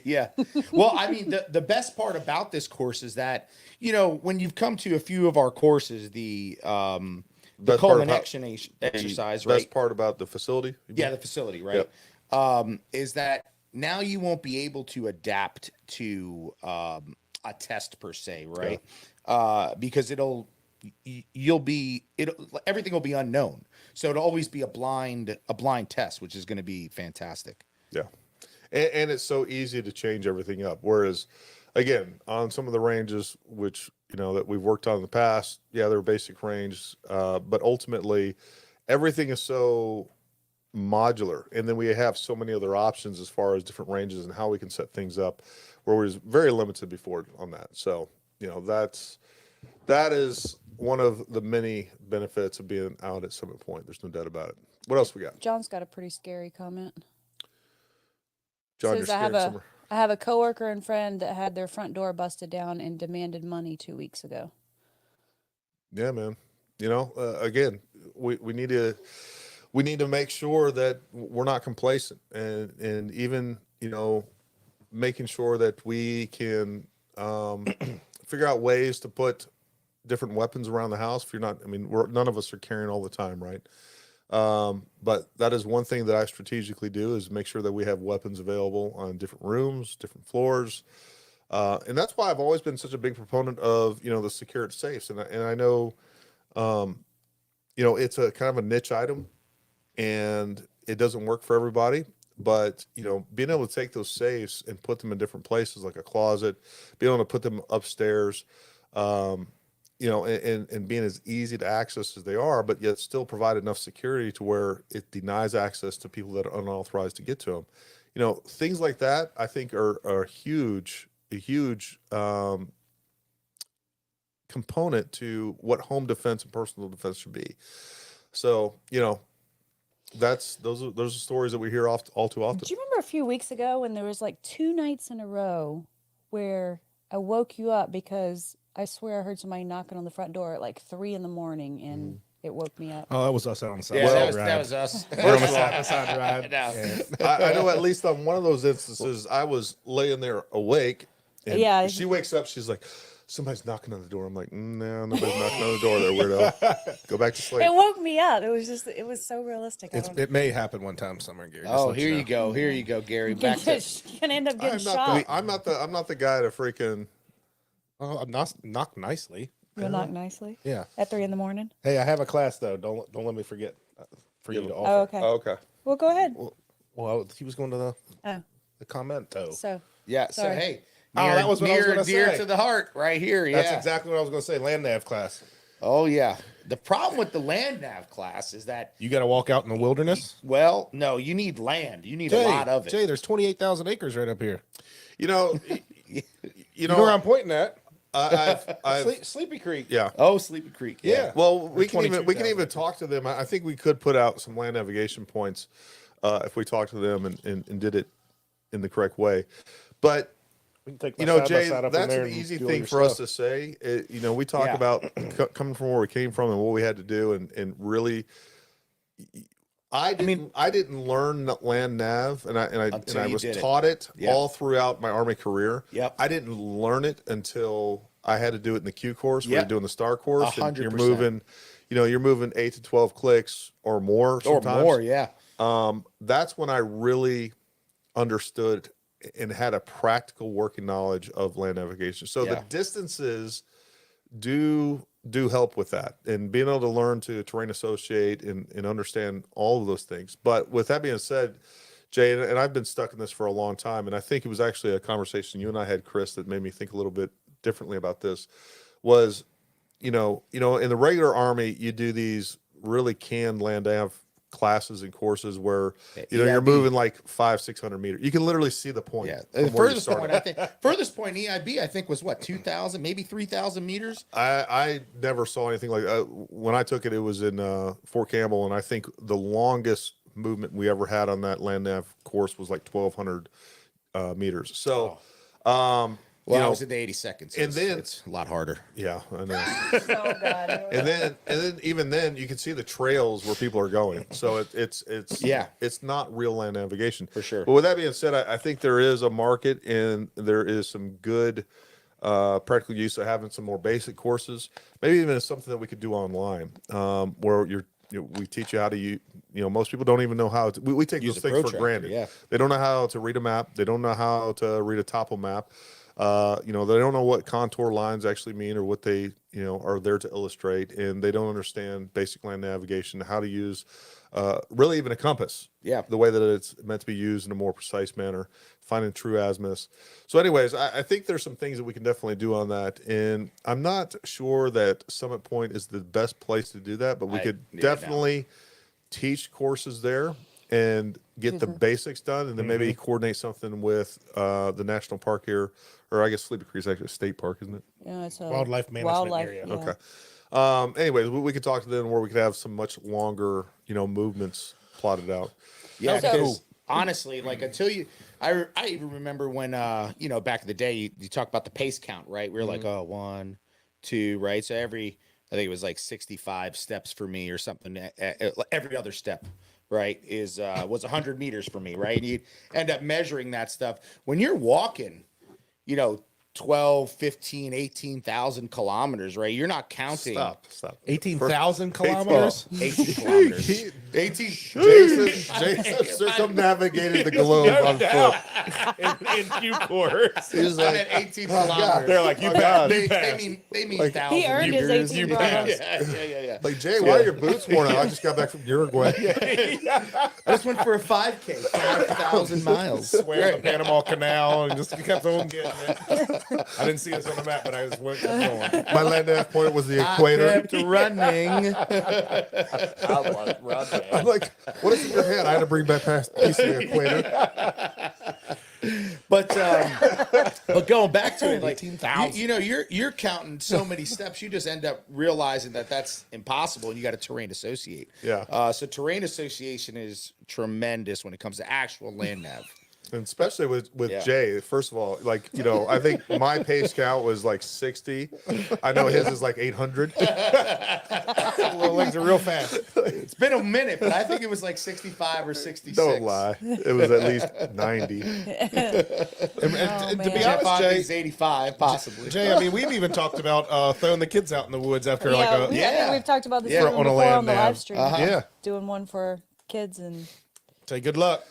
yeah. Well, I mean, the best part about this course is that when you've come to a few of our courses, the Best part about- culmination exercise, right? Best part about the facility? Yeah, the facility, right? Is that now you won't be able to adapt to a test per se, right? because everything will be unknown. So it'll always be a blind test, which is going to be fantastic. Yeah. And it's so easy to change everything up. Whereas, again, on some of the ranges, which, that we've worked on in the past, yeah, they're basic range. But ultimately, everything is so modular. And then we have so many other options as far as different ranges and how we can set things up, where we was very limited before on that. So, that is one of the many benefits of being out at Summit Point. There's no doubt about it. What else we got? John's got a pretty scary comment. John, Says, you're scared somewhere. I have a coworker and friend that had their front door busted down and demanded money 2 weeks ago. Yeah, man. Again, we need to make sure that we're not complacent, and even making sure that we can figure out ways to put different weapons around the house. If you're not, none of us are carrying all the time, right? But that is one thing that I strategically do, is make sure that we have weapons available on different rooms, different floors. And that's why I've always been such a big proponent of, the secured safes. And I know, it's a kind of a niche item and it doesn't work for everybody, but, being able to take those safes and put them in different places, like a closet, being able to put them upstairs, and being as easy to access as they are, but yet still provide enough security to where it denies access to people that are unauthorized to get to them. Things like that, I think are a huge component to what home defense and personal defense should be. So, those are stories that we hear all too often. Do you remember a few weeks ago when there was like 2 nights in a row where I woke you up because I swear I heard somebody knocking on the front door at like 3 a.m. and it woke me up. Oh, that was us out on the side. Yeah, Well, that was us. We're on the side drive. No. I know at least on one of those instances, I was laying there awake, and Yeah. she wakes up. She's like, "Somebody's knocking on the door." I'm like, "No, nobody's knocking on the door there, weirdo. Go back to sleep." It woke me up. It was so realistic. It may happen one time summer, Gary. Oh, here you go. Here you go, Gary. Back to Gonna end up getting I'm shot. I'm not the guy to freaking. Oh, I'm knock nicely. You'll knock nicely Yeah. at 3 a.m. Hey, I have a class though. Don't let me forget for you to offer. Oh, okay. Oh, okay. Well, go ahead. Well, he was going to Oh, the comment though. so yeah. So Sorry. hey, Oh, that was what I was gonna dear say. to the heart, right here. Yeah. That's exactly what I was going to say. Land nav class. Oh yeah. The problem with the land nav class is that, You got to walk out in the wilderness. well, no, you need land. You need a lot of it. Jay, there's 28,000 acres right up here. You know, You know where I'm pointing at? I've Sleepy Creek. yeah. Oh, Sleepy Creek. Yeah. Well, we can even 22,000. talk to them. I think we could put out some land navigation points if we talked to them and did it in the correct way. But We can take you my know, side by Jay, side up in that's there an and easy do all thing your for us stuff. to say. We talk Yeah. about coming from where we came from and what we had to do, and really, I didn't learn land nav, and Until I you was did it. taught it Yeah. all throughout my Army career. Yep. I didn't learn it until I had to do it in the Q course, where Yep. you're doing the STAR course, and you're 100%. moving 8 to 12 clicks or more. Or Sometimes. more. Yeah. That's when I really understood and had a practical working knowledge of land navigation. So the Yeah. distances do help with that, and being able to learn to terrain associate and understand all of those things. But with that being said, Jay, and I've been stuck in this for a long time, and I think it was actually a conversation you and I had, Chris, that made me think a little bit differently about this. Was in the regular Army, you do these really canned land nav classes and courses where you're EIB. moving like 500-600 meters. You can literally see the point. Yeah. from The where you furthest point, started. furthest point in EIB, I think, was what, 2,000, maybe 3,000 meters. I never saw anything like that. When I took it, it was in Fort Campbell, and I think the longest movement we ever had on that land nav course was like 1,200 meters. So, Well, I was in the 82nd, so and then- it's a lot harder. yeah, I know. oh god. and then even then, you can see the trails where people are going. So it's Yeah. it's not real land navigation For sure. But with that being said, I think there is a market, and there is some good practical use of having some more basic courses. Maybe even something that we could do online, where we teach you how to use. Most people don't even know how to. We take Use those a things for protractor, granted. yeah. They don't know how to read a map. They don't know how to read a topo map. You know, they don't know what contour lines actually mean or what they, you know, are there to illustrate, and they don't understand basic land navigation, how to use really even a compass. Yeah. The way that it's meant to be used in a more precise manner, finding true azimuths. So anyways, I think there's some things that we can definitely do on that. And I'm not sure that Summit Point is the best place to do that, but we could definitely teach courses there and get the basics done, and then maybe coordinate something with the national park here, or I guess Sleepy Creek is actually a state park, isn't it? Yeah, it's a Wildlife management area. yeah. Okay. Anyways, we could talk to them where we could have some much longer, you know, movements plotted out. Yeah, So- because honestly, like until I even remember when, you know, back in the day, you talk about the pace count, right? We were like, oh, 1, 2, right? So I think it was like 65 steps for me or something. Every other step, right, was 100 meters for me, right? And you end up measuring that stuff. When you're walking, you know, 12, 15, 18,000 kilometers, right? You're not counting. Stop. 18,000 kilometers. 18 kilometers. 18. Jason circumnavigated the globe on foot. in due course. He was I like, meant 18 kilometers. They're like, you Oh, passed. God. You passed. They mean Like, thousands. He earned his Years, 18 you bravos. Yeah. like, Jay, why are your boots worn out? I just got back from Uruguay. I just went for a 5K, 5,000 miles. Swam the Panama Canal and just kept on getting it. I didn't see us on the map, but I just went going. My land nav point was the equator. I kept running. I'm like, what is in your head? I had to bring back past piece of the equator. But going back to it, like 18,000. you know, you're counting so many steps, you just end up realizing that that's impossible, and you got to terrain associate. Yeah. So terrain association is tremendous when it comes to actual land nav. And especially with Yeah. Jay, first of all, like, you know, I think my pace count was like 60. I know his is like 800. Little legs are real fast. It's been a minute, but I think it was like 65 or 66. Don't lie. It was at least 90. And to be man. honest, Jay, is 85, possibly. Jay, I mean, we've even talked about throwing the kids out in the woods after Yeah, like I think Yeah. we've talked about this Yeah. even On a before land on the nav. live stream. Yeah. Doing one for kids and say good luck.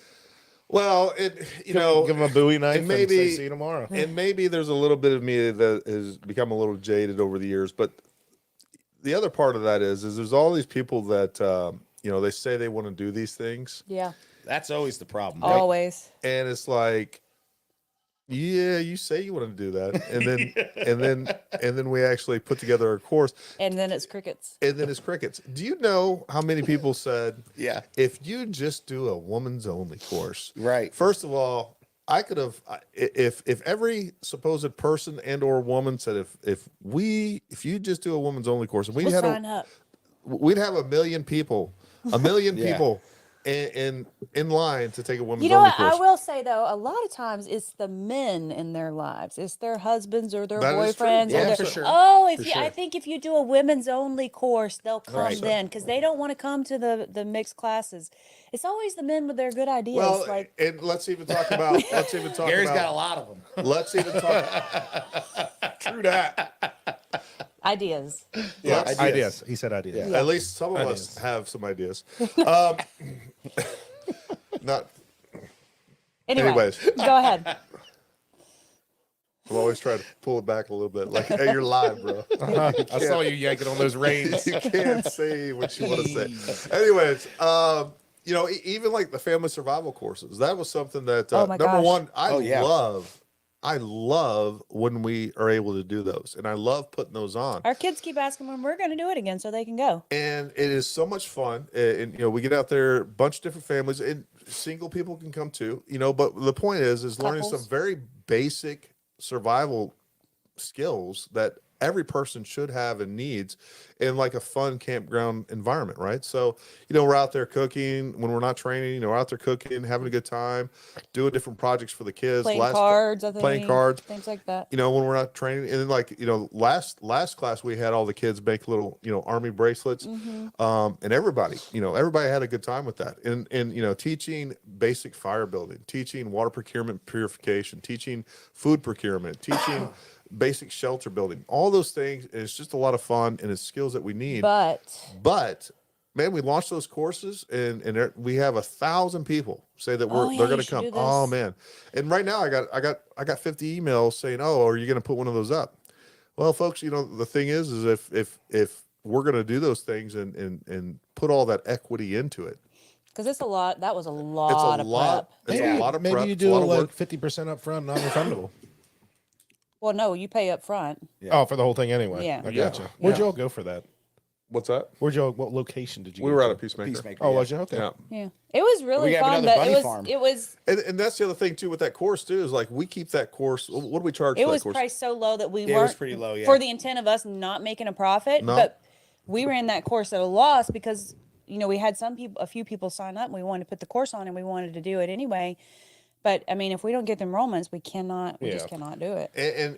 Well, you know, Give them a Bowie knife and maybe- say, see you tomorrow. and maybe there's a little bit of me that has become a little jaded over the years, but the other part of that is there's all these people that, you know, they say they want to do these things, yeah, That's always the problem. Oh. Right? always. and it's like, yeah, you say you want to do that, and then we actually put together a course, And then it's crickets. and then it's crickets. Do you know how many people said, Yeah. if you just do a woman's only course, Right. First of all, I could have, if every supposed person and or woman said, if you just do a woman's only course, and We'll sign up. we'd have 1 million people, Yeah. people in line to take a women's You know only what? course. I will say though, a lot of times it's the men in their lives, it's their husbands or their That is true. boyfriends. Yeah, or their, for sure. Oh, if For you, I sure. think if you do a women's only course, they'll come Right. then because they don't want to come to the mixed classes. It's always the men with their good ideas. Well, like and let's even talk about. Gary's got a lot of them. Let's even talk. True that. ideas. Yeah, Ideas. He said ideas. At least some of us have some ideas. Not. Anyway, Anyways. go ahead. I'm always trying to pull it back a little bit. Like, hey, you're live, bro. I saw you yanking on those reins. You can't say what you want to say. Anyways, you know, even like the family survival courses, that was something that Oh my number gosh. one, Oh, yeah. I love when we are able to do those, and I love putting those on. Our kids keep asking when we're going to do it again so they can go. And it is so much fun. And you know, we get out there, a bunch of different families, and single people can come too. You know, but the point is learning Couples. some very basic survival skills that every person should have and needs in like a fun campground environment, right? So, you know, we're out there cooking when we're not training, you know, we're out there cooking, having a good time, doing different projects for the kids. Playing cards, I think. playing cards. Things like that. You know, when we're not training, and then like, you know, last class we had all the kids make little, you know, army bracelets, and everybody had a good time with that. And you know, teaching basic fire building, teaching water procurement, purification, teaching food procurement, teaching basic shelter building, all those things. And it's just a lot of fun, and it's skills that we need. But But man, we launched those courses and we have 1,000 people say that Oh, yeah, they're you going to should come. do Oh this. man. And right now I got 50 emails saying, "Oh, are you going to put one of those up?" Well, folks, the thing is if we're going to do those things and put all that equity into it, Because it's a lot. That was a it's a lot of lot. prep. It's Yeah. a lot of Maybe prep. you It's a do lot of like work. 50% up front, non-refundable. Well, no, you pay up front. Oh, for the whole thing anyway. Yeah. I Yeah. gotcha. Where'd Yeah. y'all go for that? What's that? What location did you We go were to? at a Peacemaker. Peacemaker. Oh, yeah. was you? Okay. Yeah. Yeah, it was really have fun. another But bunny it was farm. it was And that's the other thing too with that course too is like we keep that course. What do we charge it for that was course? priced so low that we Yeah, it weren't was pretty low, yeah. for the intent of us not making a profit. No. But we ran that course at a loss because we had a few people sign up, and we wanted to put the course on, and we wanted to do it anyway. But I mean, if we don't get the enrollments, we just cannot do it.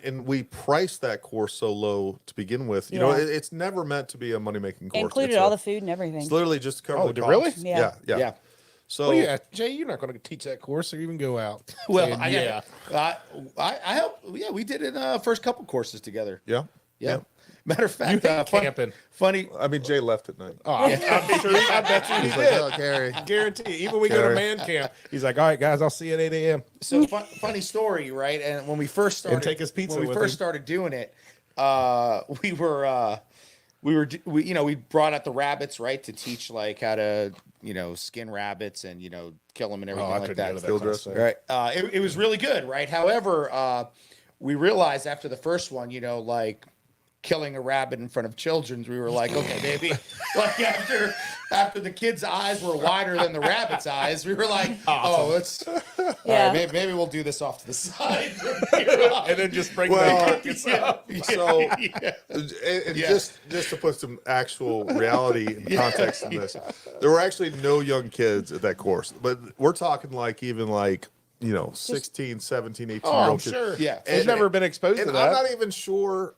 And we priced that course so low to begin with. You know, Yeah. it's never meant to be a money making course. Included It's all a- the food and everything. It's literally just to cover Oh, the really? costs. Yeah. Yeah. Yeah. So Well, yeah, Jay, you're not going to teach that course or even go out. Well, saying, I helped. Yeah, we did it first couple courses together. yeah. Yeah. Matter of fact, hate camping. Funny. I mean, Jay left at night. Oh, I'm sure. I bet you he He's like, did. "Oh, Gary." Guarantee. Even we go to Gary. man camp, he's like, "All right, guys, I'll see you at 8 a.m." So funny story, right? And when we first started, take his pizza when we with first him. started doing it, we brought out the rabbits, right, to teach like how to skin rabbits and kill them and everything I like couldn't that. go to that Field class. dressing. Right. It was really good, right? However, we realized after the first one, like killing a rabbit in front of children, we were like, okay, baby. Like after the kids' eyes were wider than the rabbit's eyes, we were like, oh, let's Yeah. all right, maybe we'll do this off to the side. And then just bring Well, the carcass up. So, Yeah. and Yeah. just to put some actual reality and context in this, there were actually no young kids at that course, but we're talking like even like 16, 17, 18 Oh, year I'm old kids. sure. Yeah. They've never been exposed to And that. I'm not even sure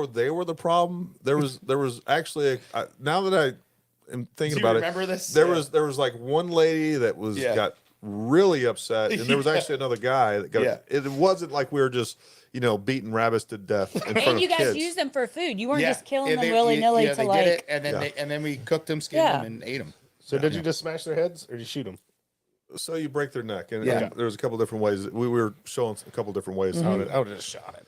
they were the problem. There was actually now that I am thinking Do you about remember it, this? there Yeah. was like one lady that was Yeah. got really upset, and there was actually another guy that got. Yeah. It wasn't like we were just beating rabbits to death in front And of you guys kids. used them for food. You weren't Yeah. just killing Yeah, them they- willy nilly yeah, to they like. did it, and then Yeah. and then we cooked them, skinned Yeah. them, and ate them. So did you just smash their heads or did you shoot them? So you break their neck, and, Yeah. and there was a couple different ways. We were showing a couple different ways. Mm-hmm. How to, I would have just shot it.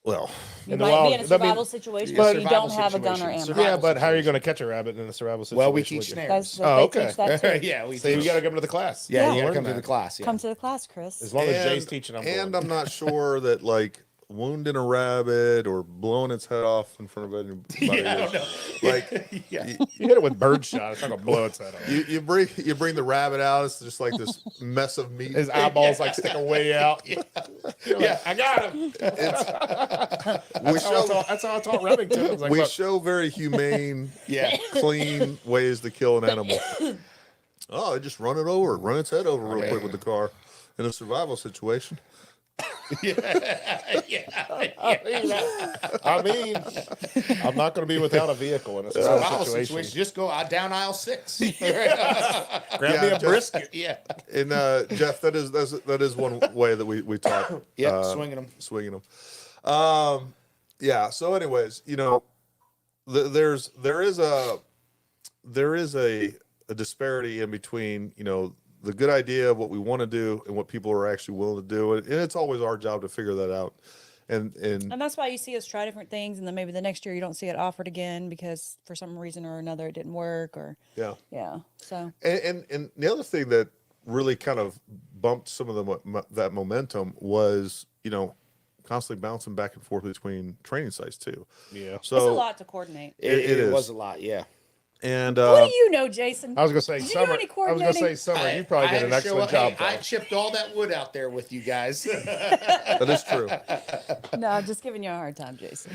well, You In the might wild- be in a I mean, survival situation, yeah, but you survival don't have a gun or situation. ammo. Survival Yeah, but how are you situation. going to catch a rabbit in a survival situation? Well, we with teach you? snares. Guys, Oh, they okay. teach that too. Yeah, we So you teach. got to come to the class. Yeah, you Learn gotta come to that. the class. Yeah. Come to the class, Chris. As long as Jay's teaching, I'm and going. I'm not sure that like wounding a rabbit or blowing its head off in front of anybody. Yeah, I don't know. Like Yeah. You hit it with bird shot. It's not going to blow its head off. you bring the rabbit out. It's just like this mess of meat. His eyeballs like sticking way out. Yeah. I got him. We That's how I taught Remington. I was like, we look, show very humane, Yeah. clean ways to kill an animal. Oh, just run its head over real quick with the car in a survival situation. I mean, I'm not going to be without a vehicle in a survival Survival situation. situation. Just go down aisle 6. Grab Yeah, me a just- brisket. Yeah. And Jeff, that is one way that we taught. Yeah. Swinging them. Swinging them. Yeah. So, anyways, there is a disparity in between the good idea of what we want to do and what people are actually willing to do, and it's always our job to figure that out. And And that's why you see us try different things, and then maybe the next year you don't see it offered again because for some reason or another it didn't work, or yeah. So And the other thing that really kind of bumped some of that momentum was constantly bouncing back and forth between training sites too. Yeah. So it's a lot to coordinate. It is. was a lot. Yeah. And What do you know, Jason? I was going to say, Did you do Summer. any I was going to say, coordinating? Summer, you probably did had an to excellent show- job. hey, I though. chipped all that wood out there with you guys. that is true. No, I'm just giving you a hard time, Jason.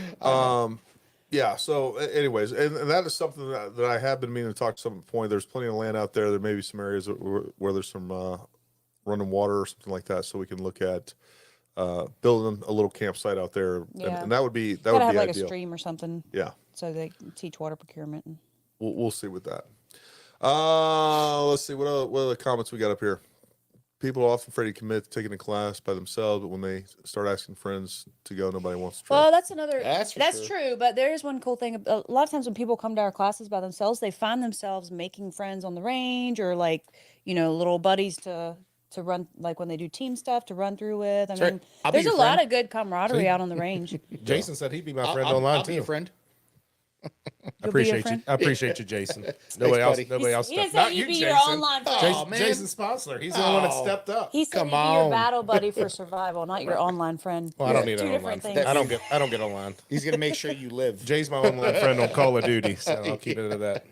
Yeah. So, anyways, and that is something that I have been meaning to talk to some point. There's plenty of land out there. There may be some areas where there's some running water or something like that, so we can look at building a little campsite out there, Yeah. and that would be Gotta have be like ideal. a stream or something Yeah. so they can teach water procurement. And We'll see with that. Let's see what other comments we got up here. people are often afraid to commit to taking a class by themselves, but when they start asking friends to go, nobody wants to try. Well, that's another. That's for That's sure. true, but there is one cool thing. A lot of times when people come to our classes by themselves, they find themselves making friends on the range, or like little buddies to run, like when they do team stuff to run through with. I right. mean, I'll be there's a your lot friend. of good camaraderie out on the range. Jason said he'd be my friend I'll online be too. your friend. I You'll be your appreciate you. friend? I appreciate you, Jason. Nobody else. buddy. Nobody else. He didn't stepped- say Not you'd you, be your Jason. online friend. Oh, Jason, man. Jason Sponsler. He's the only one that Oh. stepped up. He said Come he'd be your on. battle buddy for survival, not your online friend. Well, I don't need Two an online. different things. I don't get online. He's gonna make sure you live. Jay's my online friend on Call of Duty, so I'll keep it at that.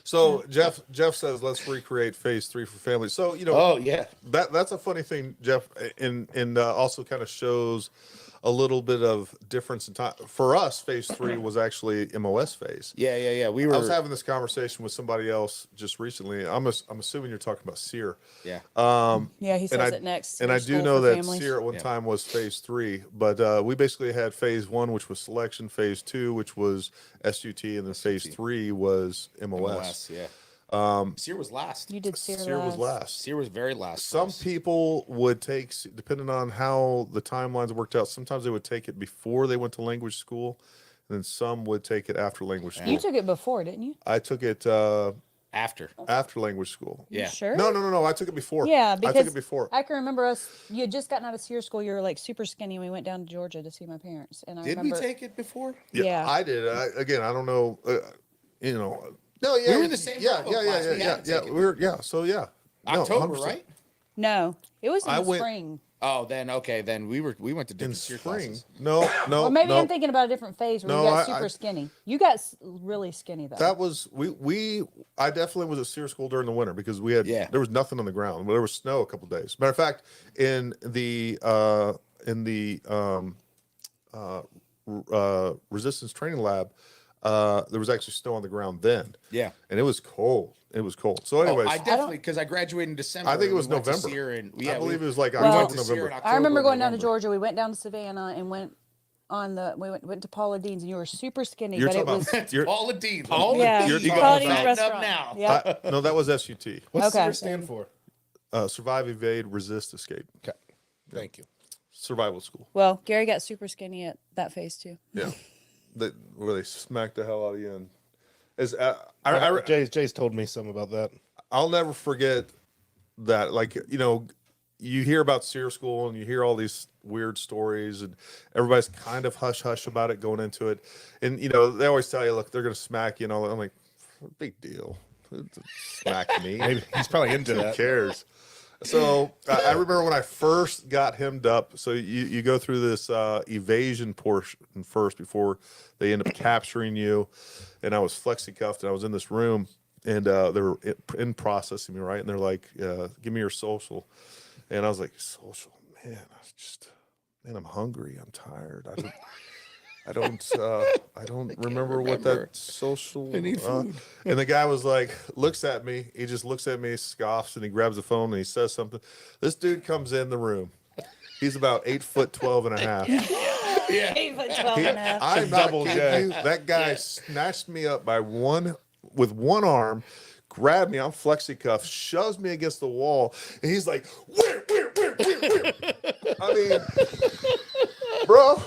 So Jeff says, let's recreate phase 3 for families. So, Oh yeah. that's a funny thing, Jeff, and also kind of shows a little bit of difference in time. For us, phase 3 was actually MOS phase. Yeah. We I were. was having this conversation with somebody else just recently. I'm assuming you're talking about SEER. Yeah. Yeah, he And says it next. And I School do know for that Families. SEER at one Yeah. time was phase 3, but we basically had phase 1, which was selection, phase 2, which was SUT, and then phase 3 was MOS. Yeah. Sear was last. You did Sierra SEER was last. Sear was very last. for Some us. people would take, depending on how the timelines worked out, sometimes they would take it before they went to language school, and then some would take it after language school. You took it before, didn't you? I took it After. after language school. Yeah. You sure? No. I took it before. Yeah, I because took it before. I can remember us. You had just gotten out of SEER school. You were like super skinny. And we went down to Georgia to see my parents, and I Did remember. we take it before? Yeah. I did. Again, I don't know. No, yeah, We were in the same Yeah, Bravo yeah, class. yeah, We yeah, had to yeah. take it. We were, yeah. So yeah, No, October, 100%. right? No, it was in I the went- spring. Oh, then okay. Then we went to In different Sear spring. classes. No. Or maybe no. I'm thinking about a different phase where No, you got I- super skinny. You got really skinny though. That was I definitely was at SEER school during the winter because we had Yeah. there was nothing on the ground. There was snow a couple days. Matter of fact, in the resistance training lab, there was actually snow on the ground then, Yeah. and it was cold. It was cold. So, anyways, I definitely because I graduated in December. I think it and was we went to November. Sear and, I believe it was like we Well- went October, to Sear in November. October, I remember going down to November. Georgia. We went down to Savannah and went on the went to Paula Dean's, and you were super skinny, You're but it talking was about you're, Paula Dean. yeah, you're talking Paula Dean's about- restaurant. now. Yeah. no, that was SUT. What's Okay. SEER stand for? Survive, evade, resist, escape. Okay. Thank you. Survival school. Well, Gary got super skinny at that phase too. Yeah, where they smacked the hell out of you. And Jay's told me some about that. I'll never forget that. Like, you hear about SEER school and you hear all these weird stories, and everybody's kind of hush hush about it going into it. And they always tell you, look, they're gonna smack you. I'm like, big deal. Smack me. Maybe he's probably into Who that. cares? So I remember when I first got hemmed up. So you go through this evasion portion first before they end up capturing you. And I was flexi cuffed, and I was in this room, and they were in processing me, right? And they're like, "Give me your social," and I was like, "Social, man, I'm hungry. I'm tired. I don't remember what that social." And the guy was like, looks at me. He just looks at me, scoffs, and he grabs the phone and he says something. This dude comes in the room. He's about 8'12" and a half. 8'12" and a half. I'm not Double kidding jack. you. That guy snatched me up with one arm, grabbed me. I'm flexi cuffed, shoves me against the wall, and he's like, "Where?" I mean, bro.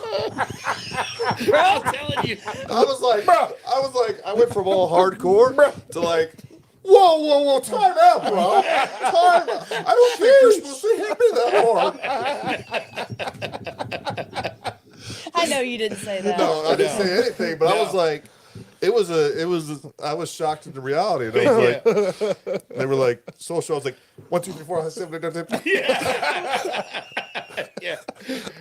I'm telling you. I was like, I went from all hardcore to like, whoa, time out, bro. Time out. I don't think you're supposed to hit me that hard. I know you didn't say that. No, I didn't say anything, but I was like, I was shocked into reality. And I was like, they were like, social. I was like, 1, 2, 3, 4, 5, 7, 8, 9, 10. Yeah.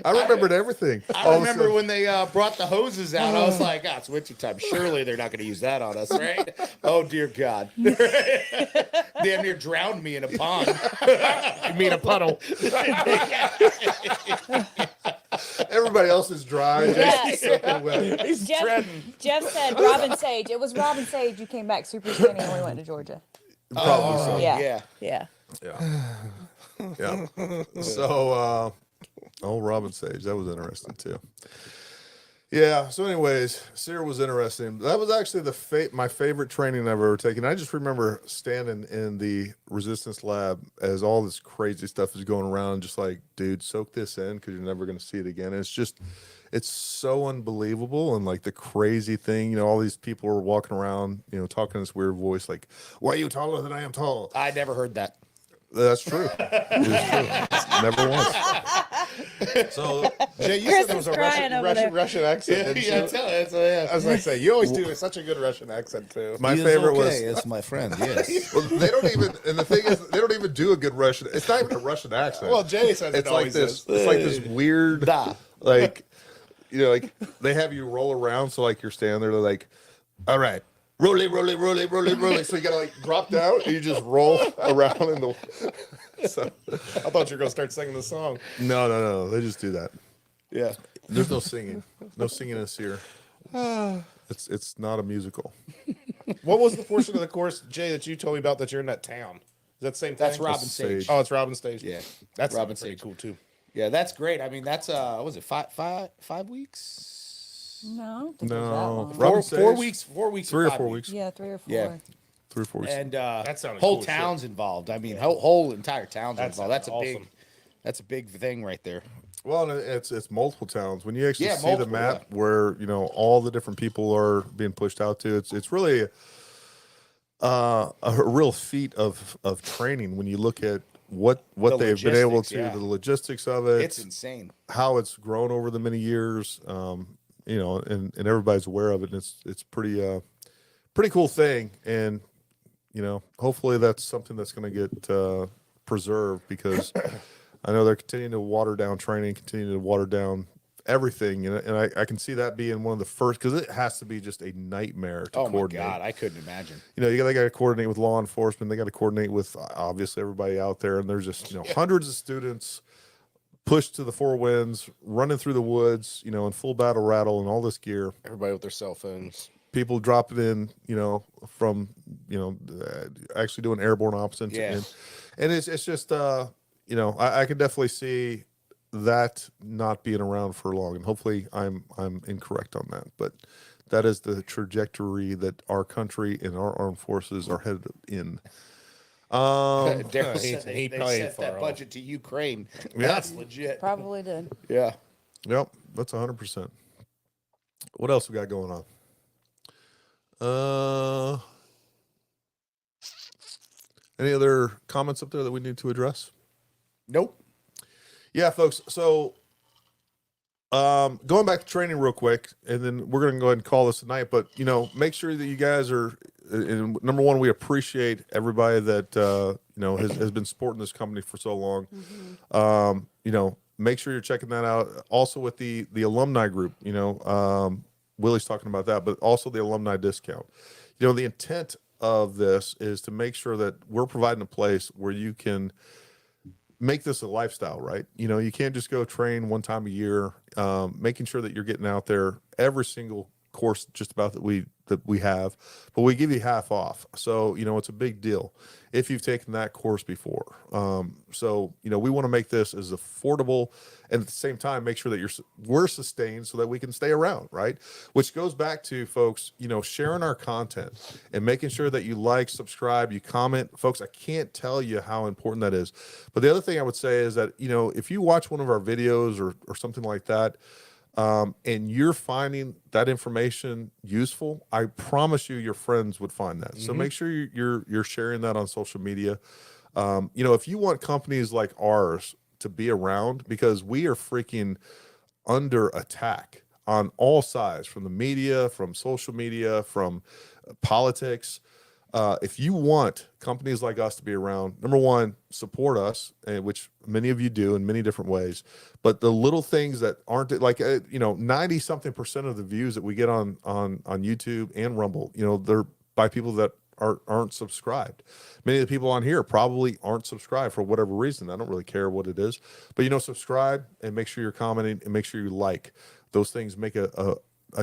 I remembered everything. I All of a remember sudden. when they brought the hoses out. I was like, it's winter time. Surely they're not going to use that on us, right? Oh, dear God. Damn near drowned me in a pond. You mean a puddle? Everybody else is dry. Yeah. Soaking wet. Jeff said Robin Sage. It was Robin Sage. You came back super skinny when we went to Georgia. Probably so. Yeah. Yeah. Yeah. Yeah. So, Robin Sage, that was interesting too. Yeah. So, anyways, Sarah was interesting. That was actually my favorite training I've ever taken. I just remember standing in the resistance lab as all this crazy stuff is going around, just like, dude, soak this in because you're never going to see it again. And it's so unbelievable. And like the crazy thing, all these people are walking around, talking in this weird voice, like, why are you taller than I am tall? I never heard that. That's true. It is true. Never once. So, Jay, you Chris said there was is a crying over there. Russian accent. didn't you? I was like, say, you always do such a good Russian accent too. my favorite was. It's my friend. Yes. Well, they don't even, and the thing is, they don't even do a good Russian. It's not even a Russian accent. Well, Jay says it's it like always this. is. It's like this weird, Da. like, like they have you roll around. So like you're standing there, they're like, all right, roll it. So you gotta like drop down and you just roll around in the. So I thought you were gonna start singing the song. no, they just do that. Yeah. There's no singing. No singing is here. It's not a musical. What was the portion of the course, Jay, that you told me about that you're in that town? Is that the same thing? That's Robin Sage. Oh, it's Robin Stage. Yeah. That's Robin pretty Sage. cool too. Yeah, that's great. I mean, that's what was it 5 weeks? No, I don't think it was that No, long. Robin Four Sage, weeks. 4 weeks. 3 or or 5 4 weeks. Yeah, 3 or 4. Yeah. 3 or 4 weeks. And That sounded whole cool as towns involved. I mean, whole entire towns That involved. That's a sounds big. awesome. That's a big thing right there. Well, and it's multiple towns. When you actually Yeah, see the multiple, map where all the different people are being pushed out to, it's really a real feat of training when you look at what The they've been able logistics, to, yeah. the logistics of it, It's insane. how it's grown over the many years, and everybody's aware of it. And it's pretty cool thing, and hopefully that's something that's going to get preserved because. I know they're continuing to water down training, continuing to water down everything, and I can see that being one of the first because it has to be just a nightmare to Oh my coordinate. God, I couldn't imagine. They got to coordinate with law enforcement. They got to coordinate with obviously everybody out there, and there's just hundreds of students pushed to the four winds, running through the woods, in full battle rattle and all this gear. Everybody with their cell phones. People dropping in, from actually doing airborne ops and Yeah. and it's just I can definitely see that not being around for long, and hopefully I'm incorrect on that, but that is the trajectory that our country and our armed forces are headed in. Daryl he- said they, he they probably sent far that off. budget to Ukraine. Yeah. That's legit. Probably did. Yeah. Yep, that's 100%. What else we got going on? Any other comments up there that we need to address? Nope. Yeah, folks. So, going back to training real quick, and then we're going to go ahead and call this a night. But make sure that you guys are. And number one, we appreciate everybody that has been supporting this company for so long. Make sure you're checking that out. Also with the alumni group. Willie's talking about that, but also the alumni discount. The intent of this is to make sure that we're providing a place where you can make this a lifestyle, right? You can't just go train one time a year. Making sure that you're getting out there every single course just about that we have, but we give you half off. So, it's a big deal if you've taken that course before. So, we want to make this as affordable and at the same time, make sure that we're sustained so that we can stay around, right? Which goes back to folks, sharing our content and making sure that you like, subscribe, you comment. Folks, I can't tell you how important that is. But the other thing I would say is that, if you watch one of our videos or something like that, and you're finding that information useful, I promise you your friends would find that. So make sure you're sharing that on social media. If you want companies like ours to be around, because we are freaking under attack on all sides, from the media, from social media, from politics. If you want companies like us to be around, number one, support us, which many of you do in many different ways. But the little things that aren't 90 something percent of the views that we get on YouTube and Rumble, they're by people that aren't subscribed. Many of the people on here probably aren't subscribed for whatever reason. I don't really care what it is, but subscribe and make sure you're commenting and make sure you like. Those things make a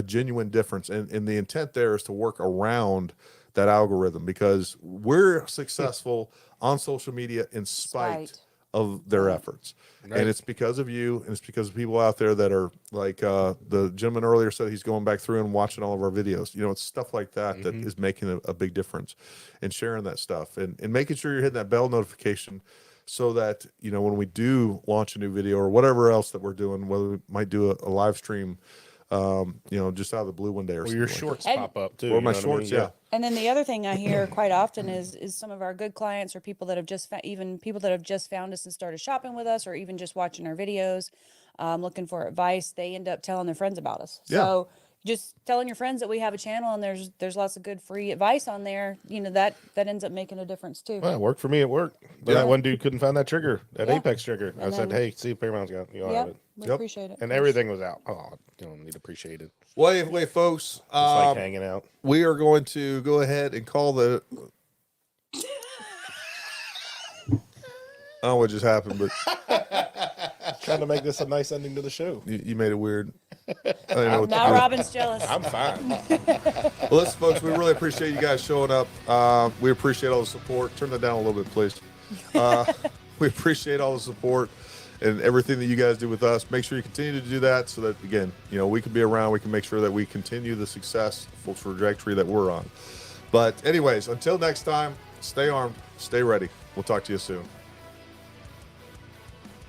genuine difference. And the intent there is to work around that algorithm because we're successful on social media in spite of their efforts. Right. And it's because of you, and it's because of people out there that are like the gentleman earlier said he's going back through and watching all of our videos. You know, it's stuff like that that is making a big difference, and sharing that stuff and making sure you're hitting that bell notification so that, you know, when we do launch a new video or whatever else that we're doing, whether we might do a live stream, you know, just out of the blue one day or Or something your like shorts And- pop up too. that. Or you my know what I mean? shorts, yeah. And then the other thing I hear quite often is some of our good clients or people that have just even people that have just found us and started shopping with us, or even just watching our videos, looking for advice. They end up telling their friends about us. Yeah. So just telling your friends that we have a channel and there's lots of good free advice on there. You know, that ends up making a difference too. Well, it worked for me at work. But Yeah. that one dude couldn't find that trigger, that Yeah. Apex trigger. I And said, then- hey, see if Paramount's got it. You'll Yeah, have it. we Yep. appreciate it. And everything was out. Oh, you don't need appreciated. Wait, folks. It's like hanging out. We are going to go ahead and call the. I don't know what just happened, but Trying to make this a nice ending to the show. you made it weird. I don't know what to Now do. Robin's jealous. I'm fine. Well, listen, folks, we really appreciate you guys showing up. We appreciate all the support. Turn that down a little bit, please. We appreciate all the support and everything that you guys do with us. Make sure you continue to do that so that, again, you know, we can be around. We can make sure that we continue the successful trajectory that we're on. But anyways, until next time, stay armed, stay ready. We'll talk to you soon.